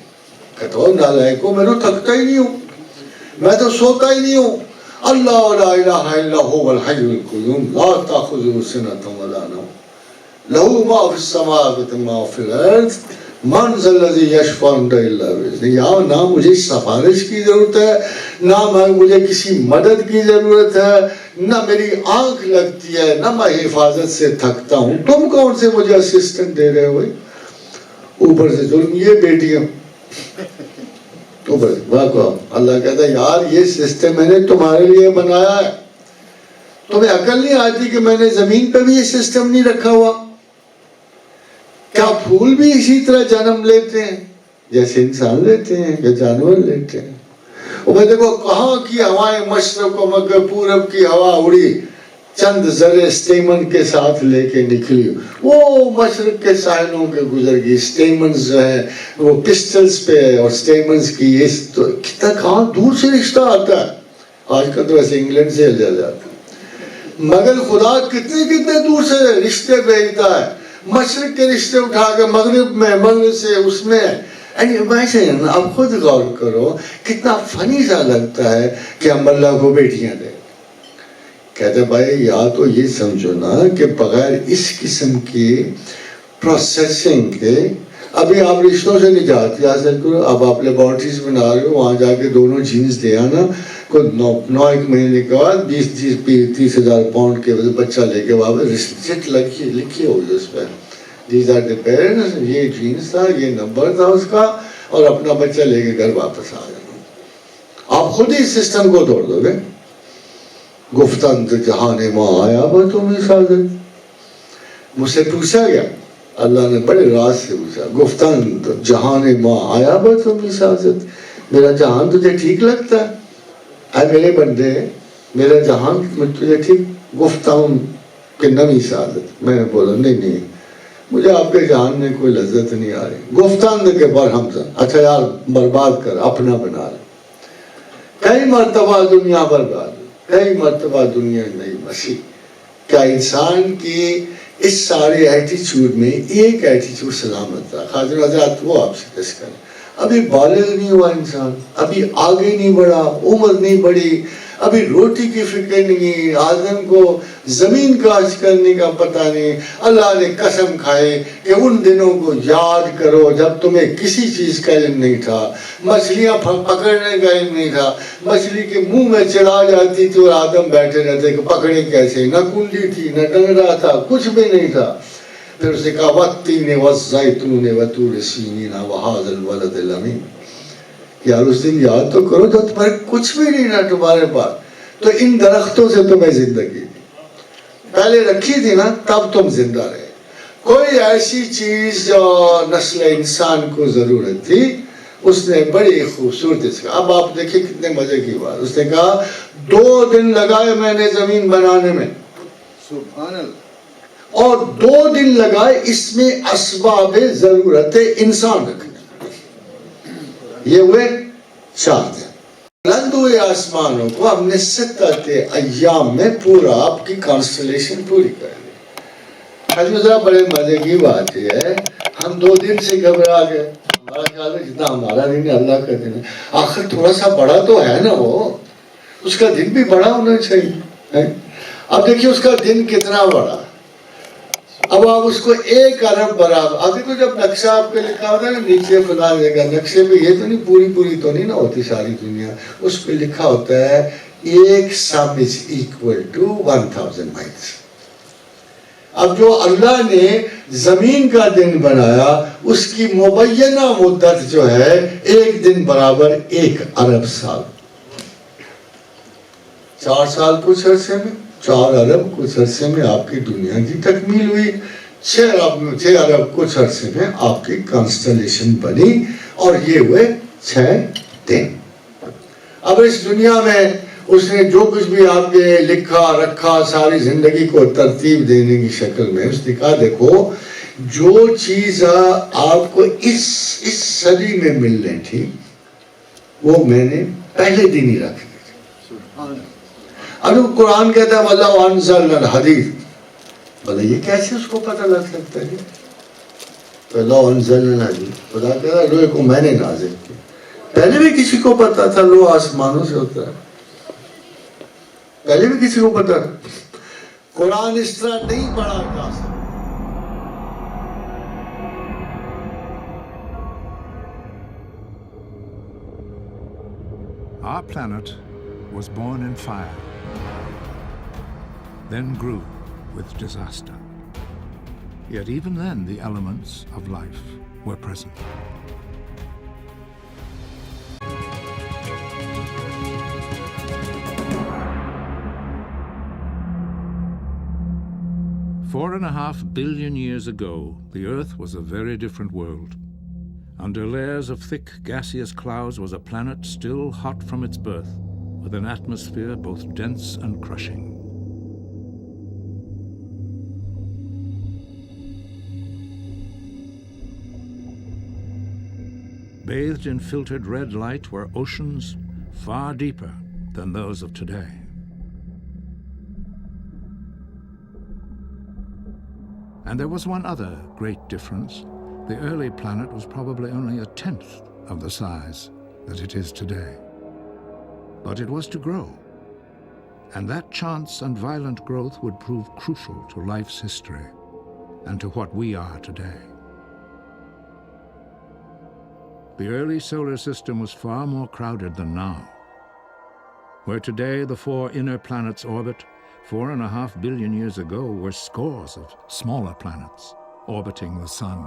کہتا ہوں نالائکو میں تو تھکتا ہی نہیں ہوں, میں تو سوتا ہی نہیں ہوں. اللہ لا الہ الا هو الحی القیوم لا تاخذہ سنۃ ولا نوم لہ ما فی السماوات وما فی الارض من ذا الذی یشفع عنده الا باذنہ. یا نہ مجھے سفارش کی ضرورت ہے, نہ مجھے کسی مدد کی ضرورت ہے, نہ میری آنکھ لگتی ہے, نہ میں حفاظت سے تھکتا ہوں. تم کون سے مجھے اسسٹنٹ دے رہے ہو؟ اوپر سے ظلم یہ بیٹیاں اوپر اللہ کہتا ہے یار یہ سسٹم میں نے تمہارے لیے بنایا ہے, تمہیں عقل نہیں آتی کہ میں نے زمین پہ بھی یہ سسٹم نہیں رکھا ہوا؟ کیا پھول بھی اسی طرح جنم لیتے ہیں جیسے انسان لیتے ہیں یا جانور لیتے ہیں؟ اور دیکھو کہاں کی ہوائیں مشرق و مغرب پورب کی ہوا اڑی, چند ذرے سٹیمن کے ساتھ لے کے نکلی, وہ مشرق کے ساحلوں کے گزر گئی. سٹیمنز جو ہیں وہ پسٹلز پہ اور سٹیمنز کی اس تو کتنا کہاں دور سے رشتہ آتا ہے. آج کل تو ویسے انگلینڈ سے جاتا ہے, مگر خدا کتنے دور سے رشتے بھیجتا ہے. مشرق کے رشتے اٹھا کے مغرب میں, مغرب سے اس میں. اب خود غور کرو کتنا فنی سا لگتا ہے کہ ہم اللہ کو بیٹیاں دیں. کہتے بھائی یا تو یہ سمجھو نا کہ بغیر اس قسم کی پروسیسنگ کے ابھی آپ رشتوں سے نجات حاصل کرو. اب آپ لیبارٹریز بنا رہے ہو, وہاں جا کے دونوں جینز دے آنا, کوئی 9 مہینے کے بعد 20-30 ہزار پاؤنڈ کے بچہ لے کے واپس رسٹ لکھی ہوگی اس پہ, دیز آر دی پیرنٹس, یہ جینز تھا, یہ نمبر تھا اس کا, اور اپنا بچہ لے کے گھر واپس آ جانا. آپ خود ہی سسٹم کو توڑ دو گے. گفتند جہان ماں آیا با تم سازت. مجھ سے پوچھا گیا, اللہ نے بڑے راز سے پوچھا, گفتند جہان ماں آیا با تم سازت, میرا جہان تجھے ٹھیک لگتا ہے؟ اے میرے بندے میرا جہان تجھے ٹھیک؟ گفتند کہ نمی سازت. میں نے بولا نہیں مجھے آپ کے جہان میں کوئی لذت نہیں آ رہی. گفتند کے برہمزہ, اچھا یار برباد کر, اپنا بنا لے. کئی مرتبہ دنیا برباد, کئی مرتبہ دنیا نہیں بسی. کیا انسان کی اس سارے ایٹیچیوڈ میں ایک ایٹیچیوڈ سلامت تھا؟ خاطر حضرات وہ آپ سے ڈسکس کریں. ابھی بالغ نہیں ہوا انسان, ابھی آگے نہیں بڑھا, عمر نہیں بڑھی, ابھی روٹی کی فکر نہیں، آدم کو زمین کاشت کرنے کا پتہ نہیں. اللہ نے قسم کھائے کہ ان دنوں کو یاد کرو جب تمہیں کسی چیز کا علم نہیں تھا، مچھلیاں پکڑنے کا علم نہیں تھا، مچھلی کے منہ میں چلا جاتی تھی اور آدم بیٹھے رہتے کہ پکڑے کیسے، نہ کنڈی تھی نہ ڈنڈا تھا، کچھ بھی نہیں تھا. پھر اس نے کہا والتین والزیتون وطور سینین وہذا البلد الامین. یار اس دن یاد تو کرو جب تمہارے کچھ بھی نہیں تھا تمہارے پاس، تو ان درختوں سے تمہیں زندگی پہلے رکھی تھی نا، تب تم زندہ رہے. کوئی ایسی چیز جو نسل انسان کو ضرورت تھی اس نے بڑی خوبصورت اس کا. اب آپ دیکھیں کتنے مزے کی بات. اس نے کہا 2 دن لگائے میں نے زمین بنانے میں، سبحان اللہ، اور 2 دن لگائے اس میں اسباب ضرورت انسان رکھنے. یہ ہوئے 4 دن. بلند ہوئے آسمانوں کو ہم نے 7 ایام میں پورا آپ کی کانسٹلیشن پوری کر لی. ذرا بڑے مزے کی بات یہ ہے، ہم 2 دن سے گھبرا گئے. ہمارا خیال ہے جتنا ہمارا دن ہے اللہ کا دن ہے. آخر تھوڑا سا بڑا تو ہے نا، وہ اس کا دن بھی بڑا ہونا چاہیے. اب دیکھیے اس کا دن کتنا بڑا. اب آپ اس کو 1 ارب برابر، ابھی تو جب نقشہ آپ کے لکھا ہوتا ہے نا نیچے فلاں جگہ نقشے پہ، یہ تو نہیں پوری تو نہیں نا ہوتی ساری دنیا، اس پہ لکھا ہوتا ہے 1 سم از ایکول ٹو 1000 مائلز. اب جو اللہ نے زمین کا دن بنایا اس کی مبینہ مدت جو ہے 1 دن برابر 1 ارب سال. 4 سال کچھ عرصے میں، 4 ارب کچھ عرصے میں آپ کی دنیا کی تکمیل ہوئی. 6 ارب کچھ عرصے میں آپ کی کانسٹلیشن بنی، اور یہ ہوئے 6 دن. اب اس دنیا میں اس نے جو کچھ بھی آپ کے لکھا رکھا ساری زندگی کو ترتیب دینے کی شکل میں، اس نے کہا دیکھو جو چیز آپ کو اس صدی میں ملنی تھی وہ میں نے پہلے دن ہی رکھ دی. اب قرآن کہتا ہے وَلَوْ أَنزَلْنَا الْحَدِيدَ، بھلا یہ کیسے اس کو پتہ لگ سکتا ہے؟ وَلَوْ أَنزَلْنَا الْحَدِيدَ، خدا کہتا ہے لوہے کو میں نے نازل کیا. پہلے بھی کسی کو پتا تھا لوہ آسمانوں سے ہوتا ہے، پہلے بھی کسی کو پتا تھا. قرآن اس طرح نہیں پڑھا جا سکتا. Our planet was born in fire, then grew with disaster. Yet even then the elements of life were present. Four and a half billion years ago, the Earth was a very different world. Under layers of thick gaseous clouds was a planet still hot from its birth, with an atmosphere both dense and crushing. Bathed in filtered red light were oceans far deeper than those of today. And there was one other great difference. The early planet was probably only 1/10 of the size that it is today. But it was to grow, and that chance and violent growth would prove crucial to life's history and to what we are today. The early solar system was far more crowded than now. Where today the 4 inner planets orbit, 4.5 billion years ago were scores of smaller planets orbiting the sun.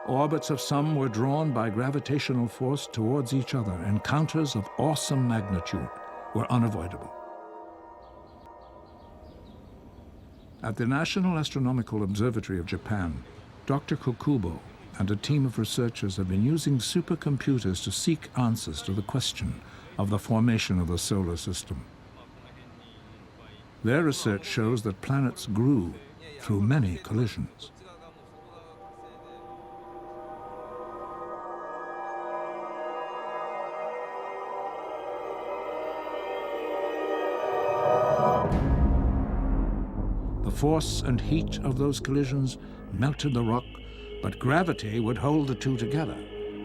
Orbits of some were drawn by gravitational force towards each other. Encounters of awesome magnitude were unavoidable. At the National Astronomical Observatory of Japan, Dr. Kokubo and a team of researchers have been using supercomputers to seek answers to the question of the formation of the solar system. Their research shows that planets grew through many collisions. The force and heat of those collisions melted the rock, but gravity would hold the two together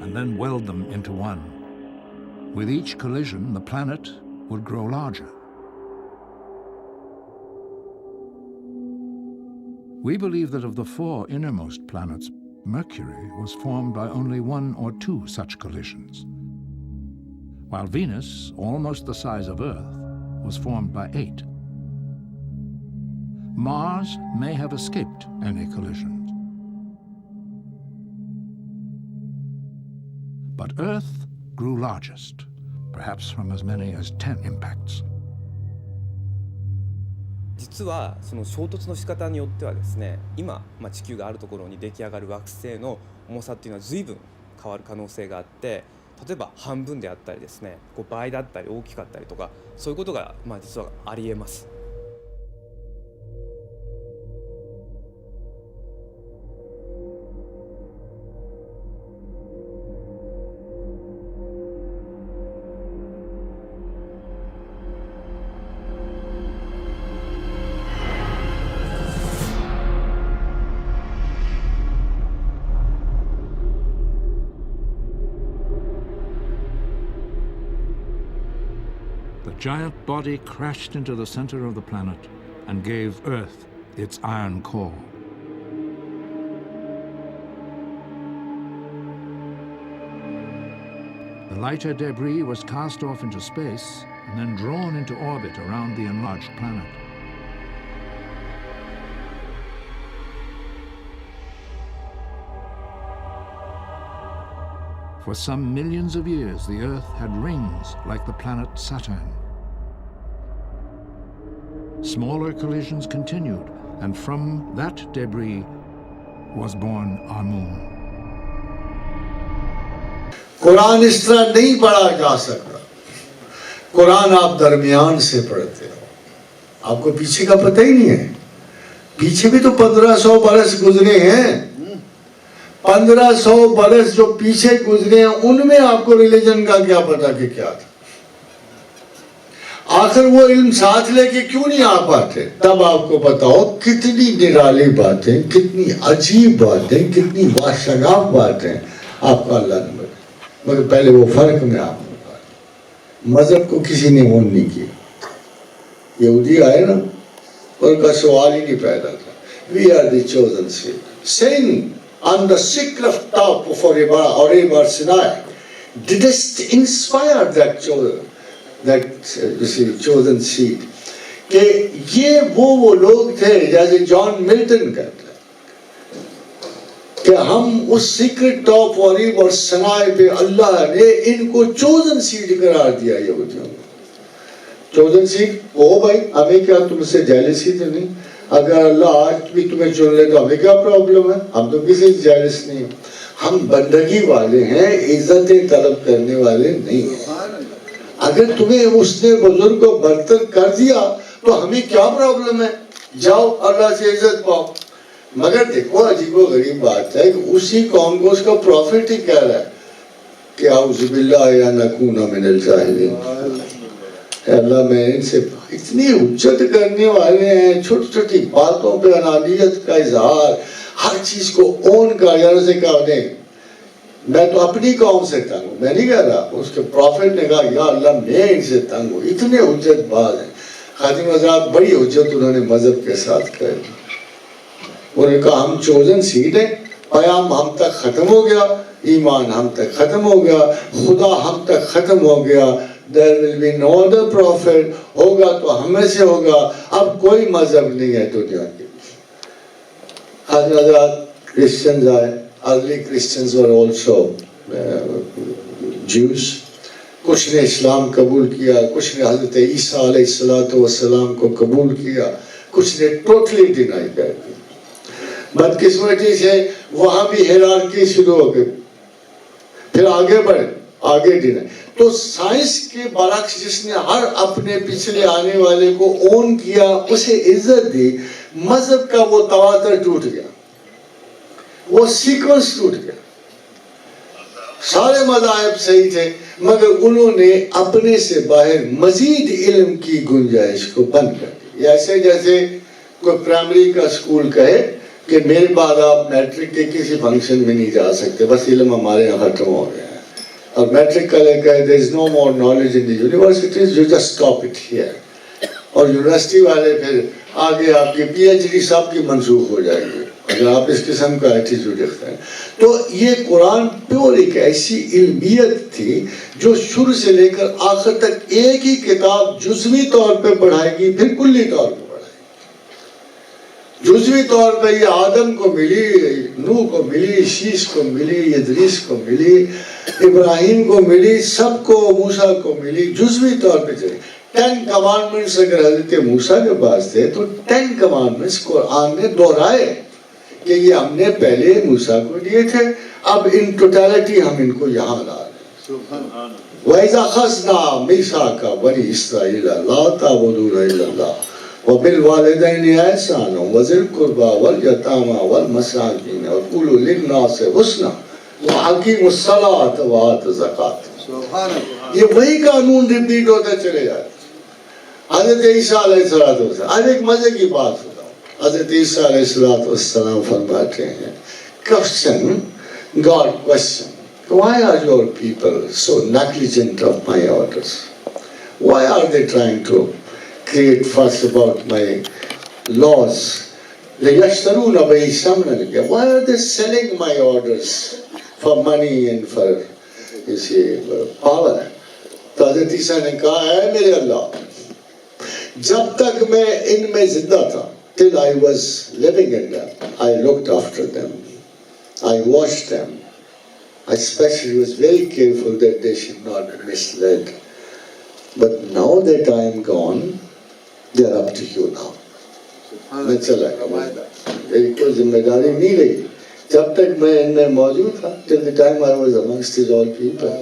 and then weld them into one. With each collision, the planet would grow larger. We believe that of the 4 innermost planets, Mercury was formed by only 1 or 2 such collisions, while Venus, almost the size of Earth, was formed by 8. Mars may have escaped any collisions. But Earth grew largest, perhaps from as many as 10 impacts. 実はその衝突の仕方によってはですね、今、地球があるところに出来上がる惑星の重さっていうのは随分変わる可能性があって、例えば半分であったりですね、倍だったり大きかったりとか、そういうことが実はありえます。The giant body crashed into the center of the planet and gave Earth its iron core. The lighter debris was cast off into space and then drawn into orbit around the enlarged planet. For some millions of years, the Earth had rings like the planet Saturn. Smaller collisions continued, and from that debris was born our moon. قرآن اس طرح نہیں پڑھا جا سکتا. قرآن آپ درمیان سے پڑھتے ہو. آپ کو پیچھے کا پتہ ہی نہیں ہے. پیچھے بھی تو 1500 برس گزرے ہیں. 1500 برس جو پیچھے گزرے ہیں ان میں آپ کو ریلیجن کا کیا پتا کہ کیا تھا. آخر وہ علم ساتھ لے کے کیوں نہیں آ پاتے؟ تب آپ کو پتا ہو کتنی نرالی باتیں، کتنی عجیب باتیں، کتنی باشگاف باتیں آپ کا اللہ نے بتائی. مگر پہلے وہ فرق میں آپ نے بتایا. مذہب کو کسی نے اون نہیں کیا. یہودی آئے نا، ان کا سوال ہی نہیں پیدا تھا. We are the chosen seed. Saying on the secret top of Oribar Sinai, didst inspire that chosen seed. کہ یہ وہ لوگ تھے جیسے جان ملٹن کہتے ہیں کہ ہم اس سیکرٹ ٹاپ اور سنائے پہ اللہ نے ان کو چوزن سیڈ قرار دیا. یہودیوں کو چوزن سیڈ وہ بھائی ہمیں کیا تم سے جیلسی تو نہیں؟ اگر اللہ آج بھی تمہیں چن لے تو ہمیں کیا پرابلم ہے؟ ہم تو کسی سے جیلس نہیں. ہم بندگی والے ہیں، عزت طلب کرنے والے نہیں ہیں. اگر تمہیں اس نے بزرگ کو برتر کر دیا تو ہمیں کیا پرابلم ہے؟ جاؤ اللہ سے عزت پاؤ. مگر دیکھو عجیب و غریب بات ہے کہ اسی قوم کو اس کا پروفٹ ہی کہہ رہا ہے کہ اعوذ باللہ یا نکون من الجاہلین. اللہ میں ان سے اتنی حجت کرنے والے ہیں، چھوٹی چھوٹی باتوں پہ انانیت کا اظہار، ہر چیز کو اون کر یار سے کہا دیں. میں تو اپنی قوم سے تنگ ہوں، میں نہیں کہہ رہا. اس کے پروفٹ نے کہا یا اللہ میں ان سے تنگ ہوں. اتنے حجت باز ہیں. خادم حضرات بڑی حجت انہوں نے مذہب کے ساتھ کر دی. انہوں نے کہا ہم چوزن سیڈ ہیں، پیام ہم تک ختم ہو گیا، ایمان ہم تک ختم ہو گیا، خدا ہم تک ختم ہو گیا. There will be no other prophet. ہوگا تو ہمیں سے ہوگا. اب کوئی مذہب نہیں ہے دنیا کے. خادم حضرات کرسچنز آئے. Early Christians were also Jews. کچھ نے اسلام قبول کیا، کچھ نے حضرت عیسیٰ علیہ السلام کو قبول کیا، کچھ نے ٹوٹلی ڈینائی کر دیا. بدقسمتی سے وہاں بھی ہیرارکی شروع ہو گئی. پھر آگے بڑھے، آگے ڈینائی. تو سائنس کے برعکس جس نے ہر اپنے پچھلے آنے والے کو اون کیا، اسے عزت دی، مذہب کا وہ تواتر ٹوٹ گیا، وہ سیکوینس ٹوٹ گیا. سارے مذاہب صحیح تھے مگر انہوں نے اپنے سے باہر مزید علم کی گنجائش کو بند کر دی. ایسے جیسے کوئی پرائمری کا اسکول کہے کہ میرے بعد آپ میٹرک کے کسی فنکشن میں نہیں جا سکتے، بس علم ہمارے یہاں ختم ہو گیا ہے. اور میٹرک کا لے کر there is no more knowledge in the universities, you just stop it here. اور یونیورسٹی والے پھر آگے آپ کی پی ایچ ڈی سب کی منسوخ ہو جائے گی اگر آپ اس قسم کا ایٹیٹیوڈ رکھتے ہیں. تو یہ قرآن پیور ایک ایسی علمیت تھی جو شروع سے لے کر آخر تک ایک ہی کتاب جزوی طور پہ پڑھائے گی پھر کلی طور پہ پڑھائے گی. جزوی طور پہ یہ آدم کو ملی، نوح کو ملی، شیش کو ملی، ادریس کو ملی، ابراہیم کو ملی، سب کو، موسیٰ کو ملی، جزوی طور پہ چلی. 10 کمانڈمنٹس اگر حضرت موسیٰ کے پاس تھے تو 10 کمانڈمنٹس قرآن نے دہرائے کہ یہ ہم نے پہلے موسیٰ کو دیے تھے، اب ان ٹوٹالٹی ہم ان کو یہاں لا رہے ہیں. وَإِذَا أَخَذْنَا مِيثَاقَ بَنِي إِسْرَائِيلَ لَا تَعْبُدُونَ إِلَّا اللَّهَ وَبِالْوَالِدَيْنِ إِحْسَانًا وَذِي الْقُرْبَى وَالْيَتَامَى وَالْمَسَاكِينِ وَقُولُوا لِلنَّاسِ حُسْنًا وَأَقِيمُوا الصَّلَاةَ وَآتُوا الزَّكَاةَ. یہ وہی قانون ریپیٹ ہوتا چلے جاتا. حضرت عیسیٰ علیہ السلام، آج ایک مزے کی بات ہوتا ہوں. حضرت عیسیٰ علیہ السلام فرماتے ہیں question, God question, why are your people so negligent of my orders? Why are they trying to create fuss about my laws? لَيَشْتَرُونَ بِهِ ثَمَنًا. Why are they selling my orders for money and for you see, power? تو حضرت عیسیٰ نے کہا ہے میرے اللہ، جب تک میں ان میں زندہ تھا till I was living in them, I looked after them, I watched them, I especially was very careful that they should not be misled. But now that I am gone, they are up to you now. میں چلا گیا، میری کوئی ذمہ داری نہیں رہی. جب تک میں ان میں موجود تھا till the time I was amongst these all people,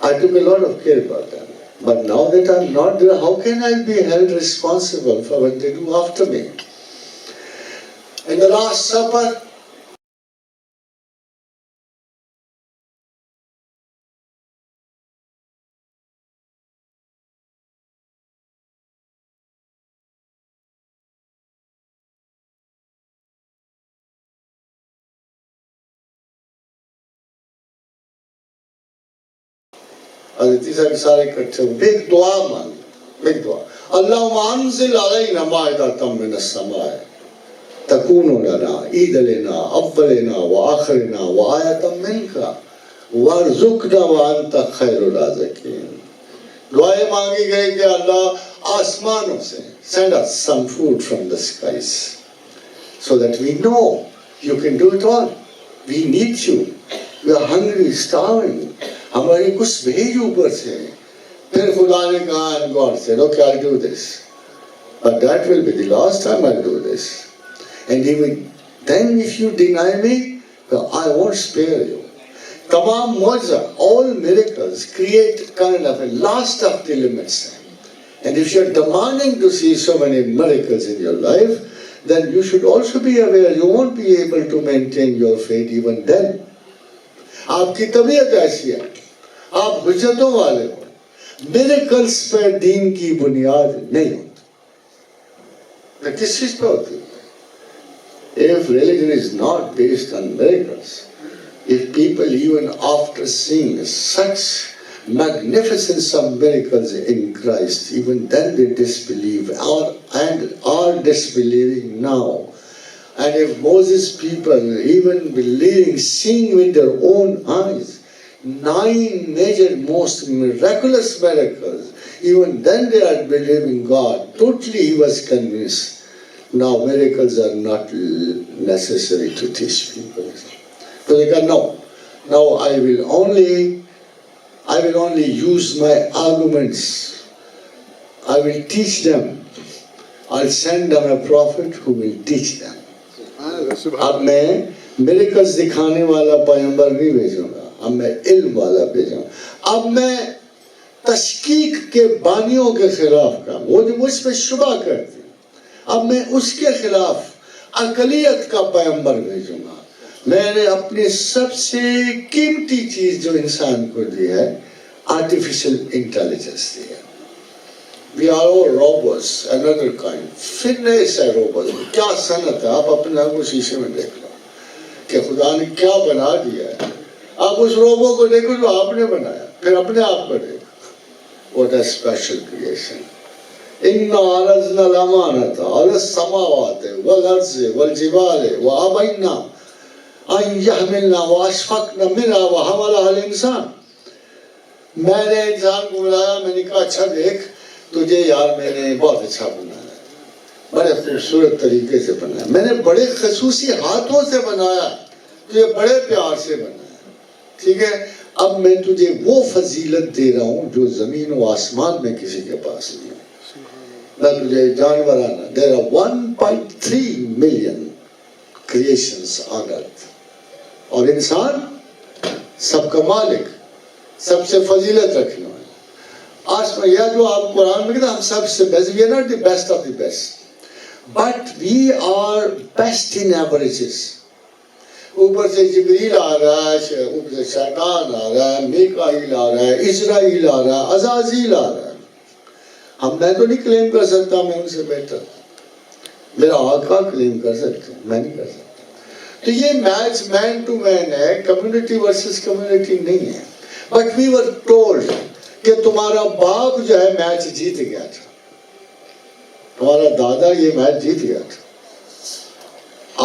I took a lot of care about them. But now that I'm not there, how can I be held responsible for what they do after me? In the Last Supper, حضرت عیسیٰ کے سارے اکٹھے ہوئے، ایک دعا مانگی، ایک دعا، اللہم انزل علینا مائدۃ من السماء تکون لنا عید لنا اولنا وآخرنا وآیۃ منک وارزقنا وانت خیر الرازقین. دعائیں مانگی گئی کہ اللہ آسمانوں سے send us some food from the skies so that we know you can do it all. We need you. We are hungry, starving. ہماری کچھ بھیج اوپر سے. پھر خدا نے کہا and God said, okay, I'll do this. But that will be the last time I'll do this. And even then if you deny me, I won't spare you. تمام معجزہ, all miracles create kind of a last of the limits. And if you're demanding to see so many miracles in your life, then you should also be aware you won't be able to maintain your faith even then. آپ کی طبیعت ایسی ہے, آپ حجتوں والے ہو, miracles پہ دین کی بنیاد نہیں ہوتی. کس چیز پہ ہوتی ہے؟ If religion is not based on miracles, if people even after seeing such magnificence of miracles in Christ, even then they disbelieve and are disbelieving now. And if Moses people even believing, seeing with their own eyes, 9 major most miraculous miracles, even then they are believing God. Totally he was convinced. Now miracles are not necessary to teach people. So they go, no. Now I will only use my arguments. I will teach them. I'll send them a prophet who will teach them. اب میں miracles دکھانے والا پیغمبر نہیں بھیجوں گا, اب میں علم والا بھیجوں گا. اب میں تشکیک کے بانیوں کے خلاف کام, وہ جو مجھ پہ شبہ کرتے ہیں, اب میں اس کے خلاف اقلیت کا پیغمبر بھیجوں گا. میں نے اپنی سب سے قیمتی چیز جو انسان کو دی ہے, آرٹیفیشل انٹیلیجنس دی ہے. We are all robots, another kind. Fitness ہے robots. کیا صنعت ہے, آپ اپنے آپ کو شیشے میں دیکھ لو کہ خدا نے کیا بنا دیا ہے. آپ اس روبو کو دیکھو جو آپ نے بنایا. پھر اپنے آپ کرے گا. What a special creation. إِنَّا عَرَضْنَا الْأَمَانَةَ عَلَى السَّمَاوَاتِ وَالْأَرْضِ وَالْجِبَالِ وَأَبَيْنَا أَن يَحْمِلْنَا وَأَشْفَقْنَا مِنْهَا وَحَمَلَهَا الْإِنسَانُ. میں نے انسان کو بلایا, میں نے کہا اچھا دیکھ تجھے یار میں نے بہت اچھا بنایا, بڑے خوبصورت طریقے سے بنایا, میں نے بڑے خصوصی ہاتھوں سے بنایا, تجھے بڑے پیار سے بنایا, ٹھیک ہے. اب میں تجھے وہ فضیلت دے رہا ہوں جو زمین و آسمان میں کسی کے پاس نہیں ہے. میں تجھے جانورانہ, there are 1.3 million creations on earth, اور انسان سب کا مالک, سب سے فضیلت رکھنے والا. آج میں یہ جو آپ قرآن میں کہتے ہیں ہم سب سے best, we are not the best of the best, but we are best in averages. اوپر سے جبریل آ رہا ہے, اوپر سے شیطان آ رہا ہے, میکائیل آ رہا ہے, اسرائیل آ رہا ہے, عزازیل آ رہا ہے. میں تو نہیں کلیم کر سکتا میں ان سے بہتر, میرا آقا کلیم کر سکتا, میں نہیں کر سکتا. تو یہ میچ مین ٹو مین ہے, کمیونٹی ورسز کمیونٹی نہیں ہے. بٹ وی ور ٹولڈ کہ تمہارا باپ جو ہے میچ جیت گیا تھا, تمہارا دادا یہ میچ جیت گیا تھا,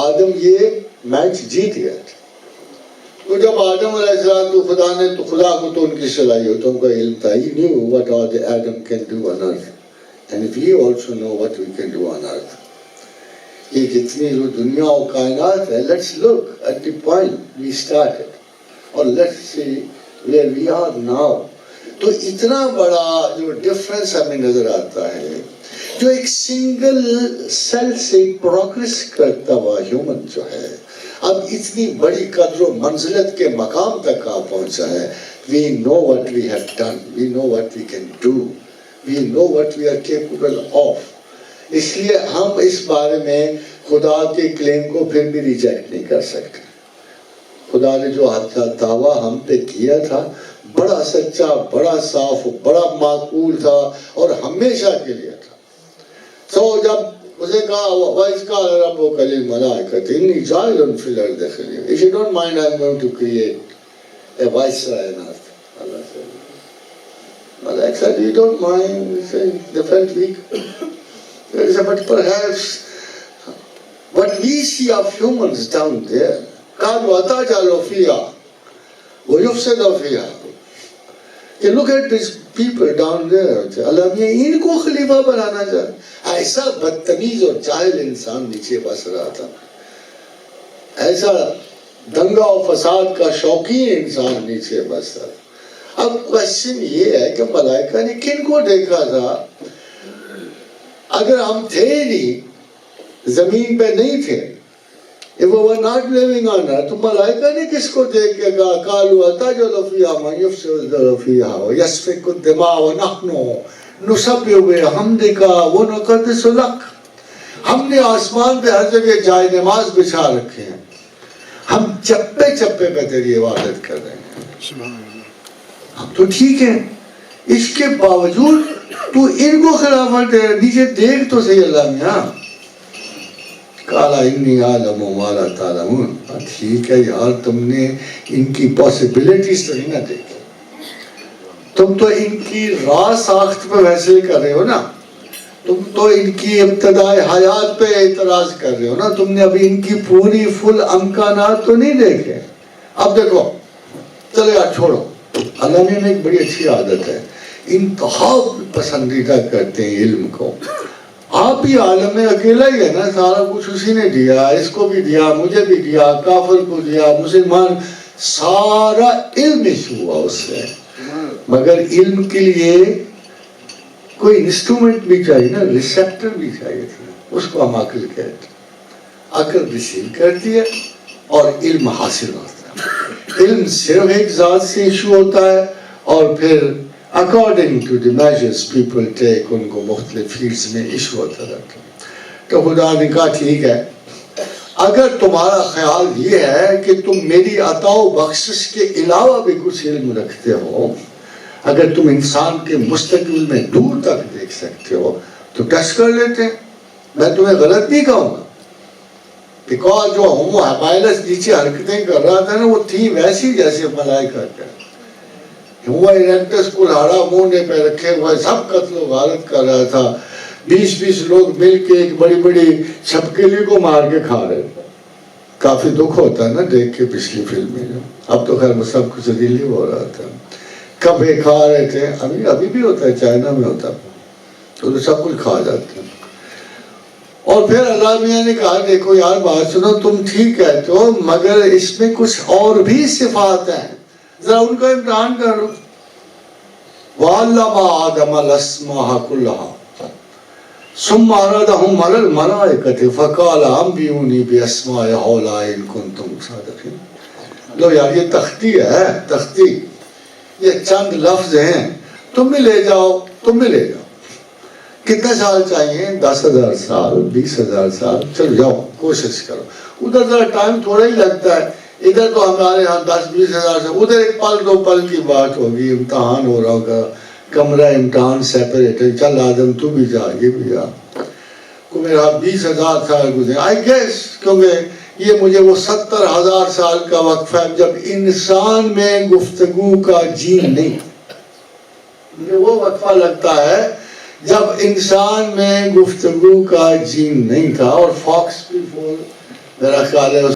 آدم یہ میچ جیت گیا تھا. تو جب آدم علیہ السلام تو خدا نے تو خدا کو تو ان کی صلاحیتوں کا علم تھا. He knew what all the Adam can do on earth, and we also know what we can do on earth. یہ جتنی جو دنیا و کائنات ہے, let's look at the point we started, اور let's see where we are now. تو اتنا بڑا جو ڈفرنس ہمیں نظر آتا ہے, جو ایک سنگل سیل سے پروگریس کرتا ہوا ہیومن جو ہے اب اتنی بڑی قدر و منزلت کے مقام تک آ پہنچا ہے. We know what we have done, we know what we can do, we know what we are capable of. اس لیے ہم اس بارے میں خدا کے کلیم کو پھر بھی ریجیکٹ نہیں کر سکتے. خدا نے جو دعویٰ ہم پہ کیا تھا بڑا سچا, بڑا صاف, بڑا معقول تھا اور ہمیشہ کے لیے تھا. تو جب اسے کہا وَإِذْ قَالَ رَبُّكَ لِلْمَلَائِكَةِ إِنِّي جَاعِلٌ فِي الْأَرْضِ خَلِيفَةً. If you don't mind, I'm going to create a viceroy on earth. Allah said. Malaik said, you don't mind? He said, they felt weak. He said, but perhaps what we see of humans down there, قَالُوا أَتَجْعَلُ فِيهَا وَيُفْسِدُ فِيهَا. کہ look at these people down there. اللہ میں ان کو خلیفہ بنانا چاہے. ایسا بدتمیز اور جاہل انسان نیچے بس رہا تھا, ایسا دنگا و فساد کا شوقین انسان نیچے بس رہا. اب کوشچن یہ ہے کہ ملائکہ نے کن کو دیکھا تھا؟ اگر ہم تھے نہیں, زمین پہ نہیں تھے, if we were not living on earth, تو ملائکہ نے کس کو دیکھ کے کہا قَالُوا أَتَجْعَلُ فِيهَا مَن يُفْسِدُ فِيهَا وَيَسْفِكُ الدِّمَاءَ وَنَحْنُ نُسَبِّحُ بِحَمْدِكَ وَنُقَدِّسُ لَكَ. ہم نے آسمان پہ ہر جگہ جائے نماز بچھا رکھے ہیں, ہم چپے چپے پہ تیری عبادت کر رہے ہیں. ہم تو ٹھیک ہے, اس کے باوجود تو ان کو خلافت دے رہا. نیچے دیکھ تو صحیح اللہ میاں. کالا انی عالم ما لا تعلمون. ٹھیک ہے یار, تم نے ان کی پاسبلٹیز تو نہیں نہ دیکھی, تم تو ان کی راہ ساخت پہ ویسے ہی کر رہے ہو نا, تم تو ان کی ابتدائی حیات پہ اعتراض کر رہے ہو نا, تم نے ابھی ان کی پوری فل امکانات تو نہیں دیکھے. اب دیکھو چلے یار چھوڑو. اللہ نے ایک بڑی اچھی عادت ہے, انتہا پسندیدہ کرتے ہیں علم کو. آپ ہی عالم میں اکیلا ہی ہے نا, سارا کچھ اسی نے دیا, اس کو بھی دیا, مجھے بھی دیا, کافر کو دیا, مسلمان, سارا علم ہوا اس سے. مگر علم کے لیے کوئی انسٹرومنٹ بھی چاہیے نا, ریسیپٹر بھی چاہیے تھا, اس کو ہم عقل کہتے ہیں. عقل ریسیو کرتی ہے اور علم حاصل ہوتا ہے. علم صرف ایک ذات سے ایشو ہوتا ہے اور پھر according to the measures people take ان کو مختلف فیلڈز میں ایشو ہوتا رہتا ہے. تو خدا نے کہا ٹھیک ہے, اگر تمہارا خیال یہ ہے کہ تم میری عطا و بخشش کے علاوہ بھی کچھ علم رکھتے ہو, اگر تم انسان کے مستقبل میں دور تک دیکھ سکتے ہو تو ٹیسٹ کر لیتے ہیں. میں تمہیں غلط نہیں کہوں گا, بیکاز جو ہومو ہیپائلس نیچے حرکتیں کر رہا تھا نا, وہ تھی ویسی جیسے ملائکہ کر. ہوا ایرکٹس کلہاڑا مونڈے پہ رکھے ہوئے سب قتل و غارت کر رہا تھا. 20 لوگ مل کے ایک بڑی بڑی چھپکلی کو مار کے کھا رہے تھے. کافی دکھ ہوتا ہے نا دیکھ کے پچھلی فلم میں. اب تو خیر سب کچھ ریلیو ہو رہا تھا. کبے کھا رہے تھے, ابھی بھی ہوتا ہے, چائنا میں ہوتا ہے, تو سب کچھ کھا جاتے ہیں. اور پھر اللہ میاں نے کہا دیکھو یار بات سنو, تم ٹھیک کہتے ہو مگر اس میں کچھ اور بھی صفات ہیں, ذرا ان کا امتحان کرو. وَعَلَّمَ آدَمَ الْأَسْمَاءَ كُلَّهَا ثُمَّ عَرَضَهُمْ عَلَى الْمَلَائِكَةِ فَقَالَ أَنبِئُونِي بِأَسْمَاءِ هَؤُلَاءِ إِن كُنتُمْ صَادِقِينَ. لو یار یہ تختی ہے, تختی, یہ چند لفظ ہیں, تم بھی لے جاؤ, تم بھی لے جاؤ. کتنے سال چاہیے؟ 10,000 سال, 20,000 سال, چلو جاؤ کوشش کرو. ادھر ذرا ٹائم تھوڑا ہی لگتا ہے, ادھر تو ہمارے ہاں 10-20 ہزار سے, ادھر ایک پل 2 پل کی بات ہوگی, امتحان ہو رہا ہوگا, کمرہ امتحان سیپریٹ ہے, چل آدم تو بھی جا, یہ بھی جا. کو میرا 20,000 سال گزرے آئی گیس, کیونکہ یہ مجھے وہ 70,000 سال کا وقفہ ہے جب انسان میں گفتگو کا جین نہیں, مجھے وہ وقفہ لگتا ہے جب انسان میں گفتگو کا جین نہیں تھا. اور فاکس پیپل میرا خیال ہے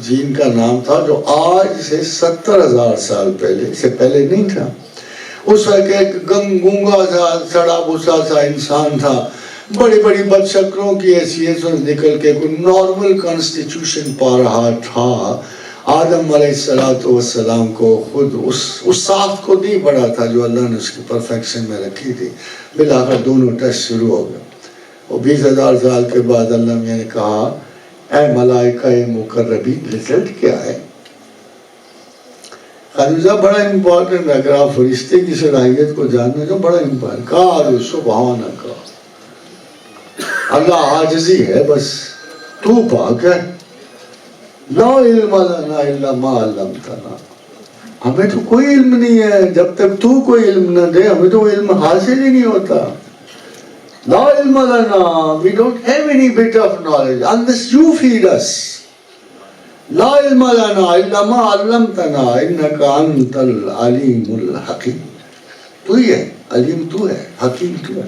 جین کا نام تھا جو آج سے 70,000 سال پہلے, سے پہلے نہیں تھا. اس وقت ایک گونگا تھا, سڑا بھوسا سا انسان تھا, بڑی بڑی بد شکلوں کی حیثیت سے نکل کے کوئی نارمل کانسٹیٹیوشن پا رہا تھا. آدم علیہ السلام کو خود اس ساخت کو نہیں پڑا تھا جو اللہ نے اس کی پرفیکشن میں رکھی تھی. بلاخر دونوں ٹیسٹ شروع ہو گئے. اور 20,000 سال کے بعد اللہ نے کہا اے ملائکہ مقربین, رزلٹ کیا ہے؟ خدیجہ بڑا امپورٹنٹ ہے, اگر آپ فرشتے کی صلاحیت کو جاننے جو بڑا امپورٹنٹ. قالوا سبحانک, اللہ عاجزی ہے بس, تو پاک ہے. لا علم لنا الا ما علمتنا, ہمیں تو کوئی علم نہیں ہے جب تک تو کوئی علم نہ دے, ہمیں تو علم حاصل ہی نہیں ہوتا. لا علم لنا, we don't have any bit of knowledge unless you feed us. لا علم لنا الا ما علمتنا انك انت العلیم الحکیم. تو ہی ہے علیم, تو ہے حکیم, تو ہے.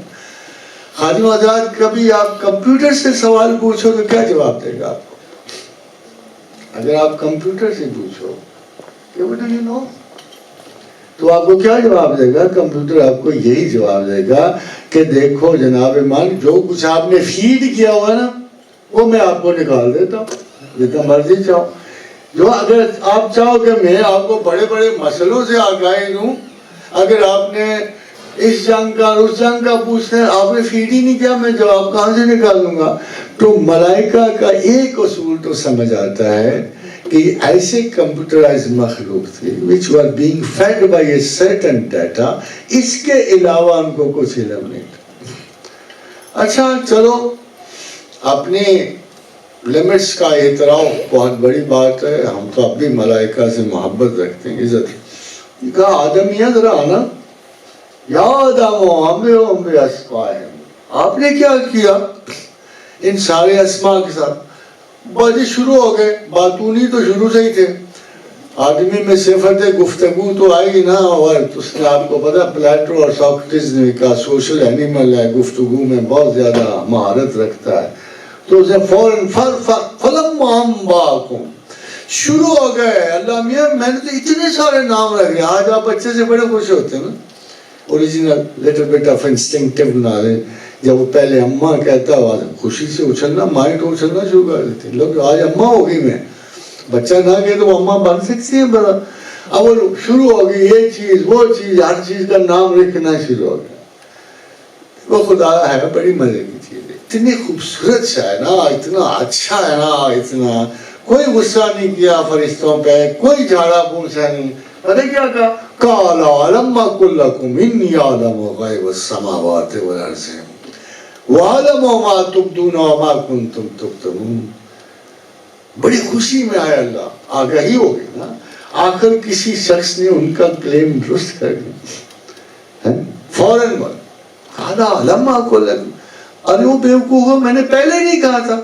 خادم آزاد, کبھی آپ کمپیوٹر سے سوال پوچھو تو کیا جواب دے گا آپ کو؟ اگر آپ کمپیوٹر سے پوچھو کہ what do you know, تو آپ کو کیا جواب دے گا؟ کمپیوٹر آپ کو یہی جواب دے گا کہ دیکھو جناب مان, جو کچھ آپ نے فیڈ کیا ہوا نا وہ میں آپ کو نکال دیتا ہوں جتنا مرضی چاہو. جو اگر آپ چاہو کہ میں آپ کو بڑے بڑے مسئلوں سے آگاہی دوں, اگر آپ نے اس جنگ کا اس جنگ کا پوچھنا ہے, آپ نے فیڈ ہی نہیں کیا, میں جواب کہاں سے نکالوں گا؟ تو ملائکہ کا ایک اصول تو سمجھ آتا ہے کہ ایسے کمپیوٹرائز مخلوق تھی which were being fed by a certain data, اس کے علاوہ ان کو کچھ علم نہیں تھا. اچھا چلو, اپنی لمٹس کا احترام بہت بڑی بات ہے, ہم تو اب بھی ملائکہ سے محبت رکھتے ہیں, عزت. کہا آدمیہ ذرا آنا, یا آدم ہم بے اسمائہم, آپ نے کیا کیا ان سارے اسماء کے ساتھ؟ باتیں شروع ہو گئے, باتونی تو شروع سے ہی تھے. آدمی میں صفت گفتگو تو آئی نا, اور اس نے آپ کو پتا پلیٹو اور سوکریٹس نے کہا سوشل اینیمل ہے, گفتگو میں بہت زیادہ مہارت رکھتا ہے. تو اسے فوراً فلما انباکم, شروع ہو گئے. اللہ میاں میں نے تو اتنے سارے نام رکھ لیا. آج آپ بچے سے بڑے خوش ہوتے ہیں نا, original little bit of instinctive knowledge. جب وہ پہلے اماں کہتا ہوا خوشی سے اچھلنا, مائنڈ اچھلنا شروع کر دیتی. لوگ آج اماں ہو گئی, میں بچہ نہ گئے تو وہ اماں بن سکتی ہیں بڑا. اب وہ شروع ہو گئی یہ چیز وہ چیز, ہر چیز کا نام لکھنا شروع ہو گیا. وہ خدا ہے بڑی مزے کی چیز ہے, اتنی خوبصورت سا ہے نا, اتنا اچھا ہے نا, اتنا کوئی غصہ نہیں کیا فرشتوں پہ, کوئی جھاڑا پوچھا نہیں. پتہ کیا کہا؟ قال علم اقل لکم انی اعلم غیب السماوات والارض وَعَلَمُ مَا تُبْدُونَ وَمَا كُنْتُمْ تُكْتُمُونَ بڑی خوشی میں آیا اللہ, آگاہی ہو گئی نا, آخر کسی شخص نے ان کا کلیم درست کر دیا. فوراً کہا لما کو لگ, ارے وہ بیوقوف ہو, میں نے پہلے نہیں کہا تھا,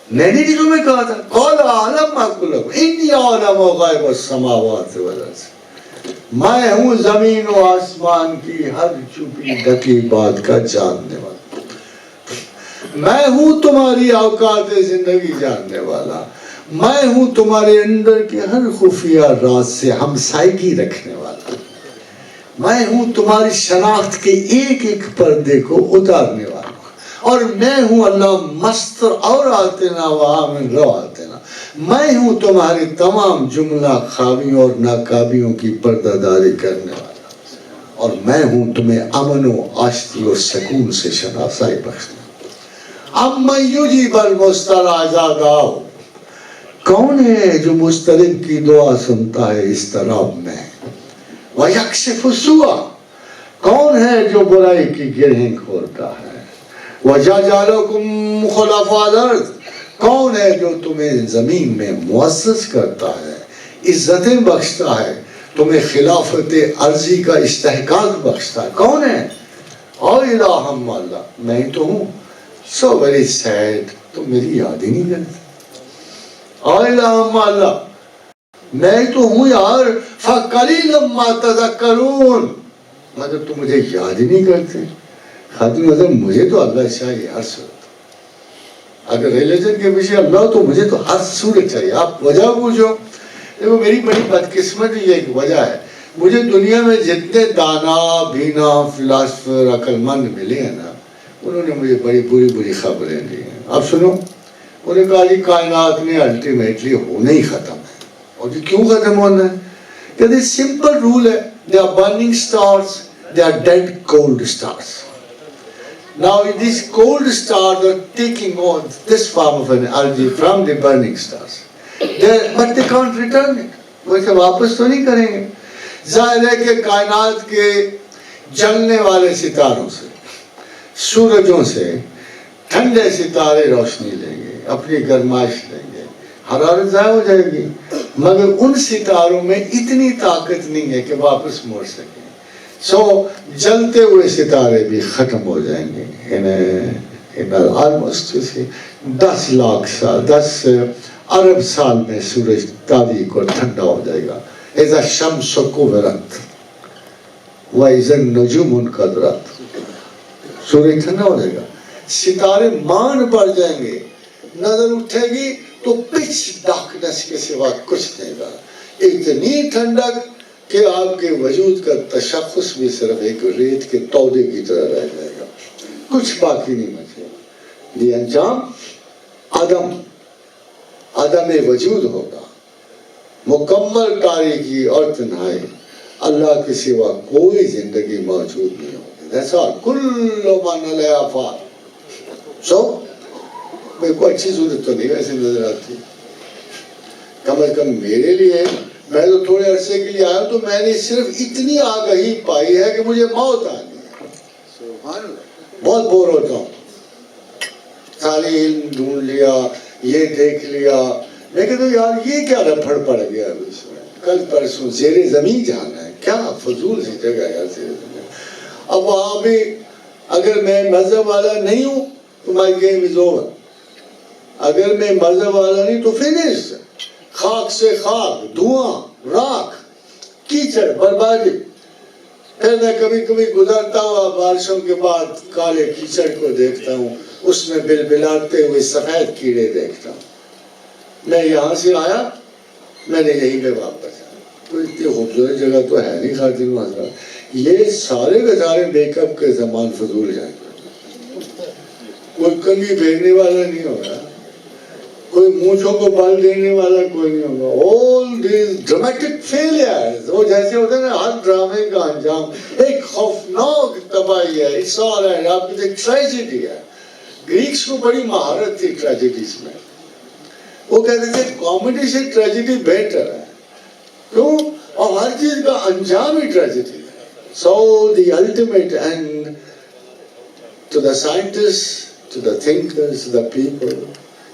میں نے نہیں تمہیں کہا تھا. قال لما کو لگ انی اعلم غیب السماوات والارض, میں ہوں زمین و آسمان کی ہر چھپی ڈھکی بات کا جاننے والا, میں ہوں تمہاری اوقات زندگی جاننے والا, میں ہوں تمہارے اندر کے ہر خفیہ راز سے ہمسائیگی رکھنے والا, میں ہوں تمہاری شناخت کے ایک ایک پردے کو اتارنے والا, اور میں ہوں اللہ مستر اور آتنا و آمن رو آتنا, میں ہوں تمہاری تمام جملہ خابیوں اور ناکابیوں کی پردہ داری کرنے والا, اور میں ہوں تمہیں امن و آشتی اور سکون سے شناسائی بخشنے. امن یجیب المضطر اذا دعاہ, کون ہے جو مضطرب کی دعا سنتا ہے اضطراب میں. وَيَكْشِفُ السُّوءَ, کون ہے جو برائی کی گرہیں کھولتا ہے. وَجَعَلَكُمْ خُلَفَاءَ الْأَرْضِ, کون ہے جو تمہیں زمین میں معزز کرتا ہے, عزتیں بخشتا ہے, تمہیں خلافت عرضی کا استحقاق بخشتا ہے. کون ہے؟ الہم اللہ, میں تو ہوں. So very sad, تو میری یاد ہی نہیں کرتے. الہم اللہ, میں تو ہوں یار. فَقَلِيلًا مَا تَذَكَّرُونَ, مگر تم مجھے یاد ہی نہیں کرتے. خاتم مطلب مجھے تو اللہ چاہیے ہر صورت. اگر ریلیجن کے پیچھے اللہ تو مجھے تو ہر صورت چاہیے. آپ وجہ پوچھو, دیکھو میری بڑی بدقسمت یہ ایک وجہ ہے, مجھے دنیا میں جتنے دانا بینا فلاسفر عقل مند ملے ہیں نا, انہوں نے مجھے بڑی بری بری خبریں دی ہیں. اب سنو, انہوں نے کہا جی کائنات میں الٹیمیٹلی ہونا ہی ختم ہے. اور یہ کیوں ختم ہونا ہے؟ کہ سمپل رول ہے, they are burning stars, they are dead cold stars. Now these cold stars are taking on this form of energy from the burning stars. But they can't return it. وہ اسے واپس تو نہیں کریں گے. ظاہر ہے کہ کائنات کے جلنے والے ستاروں سے, سورجوں سے ٹھنڈے ستارے روشنی لیں گے, اپنی گرمائش لیں گے, حرارت ضائع ہو جائے گی, مگر ان ستاروں میں اتنی طاقت نہیں ہے کہ واپس موڑ سکیں. سو جلتے ہوئے ستارے بھی ختم ہو جائیں گے. آلموسٹ 10 لاکھ سال, 10 ارب سال میں سورج تاریک اور ٹھنڈا ہو جائے گا. اذا الشمس کورت واذا النجوم انکدرت, سورج ٹھنڈا ہو جائے گا, ستارے مان پڑ جائیں گے, نظر اٹھے گی تو پچ ڈارکنس کے سوا کچھ نہیں رہا. اتنی ٹھنڈک کہ آپ کے وجود کا تشخص بھی صرف ایک ریت کے تودے کی طرح رہ جائے گا, کچھ باقی نہیں بچے. یہ انجام عدم وجود ہوگا, مکمل تاریکی اور تنہائی, اللہ کے سوا کوئی زندگی موجود نہیں ہوگی. ایسا کل من علیہا فان. سو میرے کو اچھی صورت تو نہیں ویسے نظر آتی, کم از کم میرے لیے. میں تو تھوڑے عرصے کے لیے آیا تو میں نے صرف اتنی آگاہی پائی ہے کہ مجھے موت آنی ہے. بہت بور ہوتا ہوں, سارے علم ڈھونڈ لیا, یہ دیکھ لیا, لیکن تو یار یہ کیا رپھڑ پڑ گیا اب اس میں, کل پرسوں زیر زمین جانا ہے, کیا فضول سی جگہ ہے زیر زمین. اب وہاں بھی اگر میں مذہب والا نہیں ہوں تو مائی گیم از اوور. اگر میں مذہب والا نہیں تو فنش, خاک سے خاک, دھواں, راکھ, کیچڑ, بربادی. پھر میں کبھی کبھی گزرتا ہوا بارشوں کے بعد کالے کیچڑ کو دیکھتا ہوں, اس میں بلبلاتے ہوئے سفید کیڑے دیکھتا ہوں. میں یہاں سے آیا, میں نے یہیں پہ واپس آیا. تو اتنی خوبصورت جگہ تو ہے نہیں خاتون حضرات. یہ سارے کے سارے میک اپ کے زمان فضول جائیں گے. کوئی کنگھی پھینکنے والا نہیں ہوگا, کوئی مونچھوں کو بال دینے والا کوئی نہیں ہوگا. all these dramatic failures, وہ جیسے ہوتا ہے نا ہر ڈرامے کا انجام ایک خوفناک تباہی ہے. it's all right, آپ کی ایک ٹریجڈی ہے. گریکس کو بڑی مہارت تھی ٹریجڈیز میں. وہ کہتے تھے کامیڈی سے ٹریجڈی بہتر ہے. کیوں؟ اور ہر چیز کا انجام ہی ٹریجڈی ہے. So the ultimate end to the scientists, to the thinkers, to the people,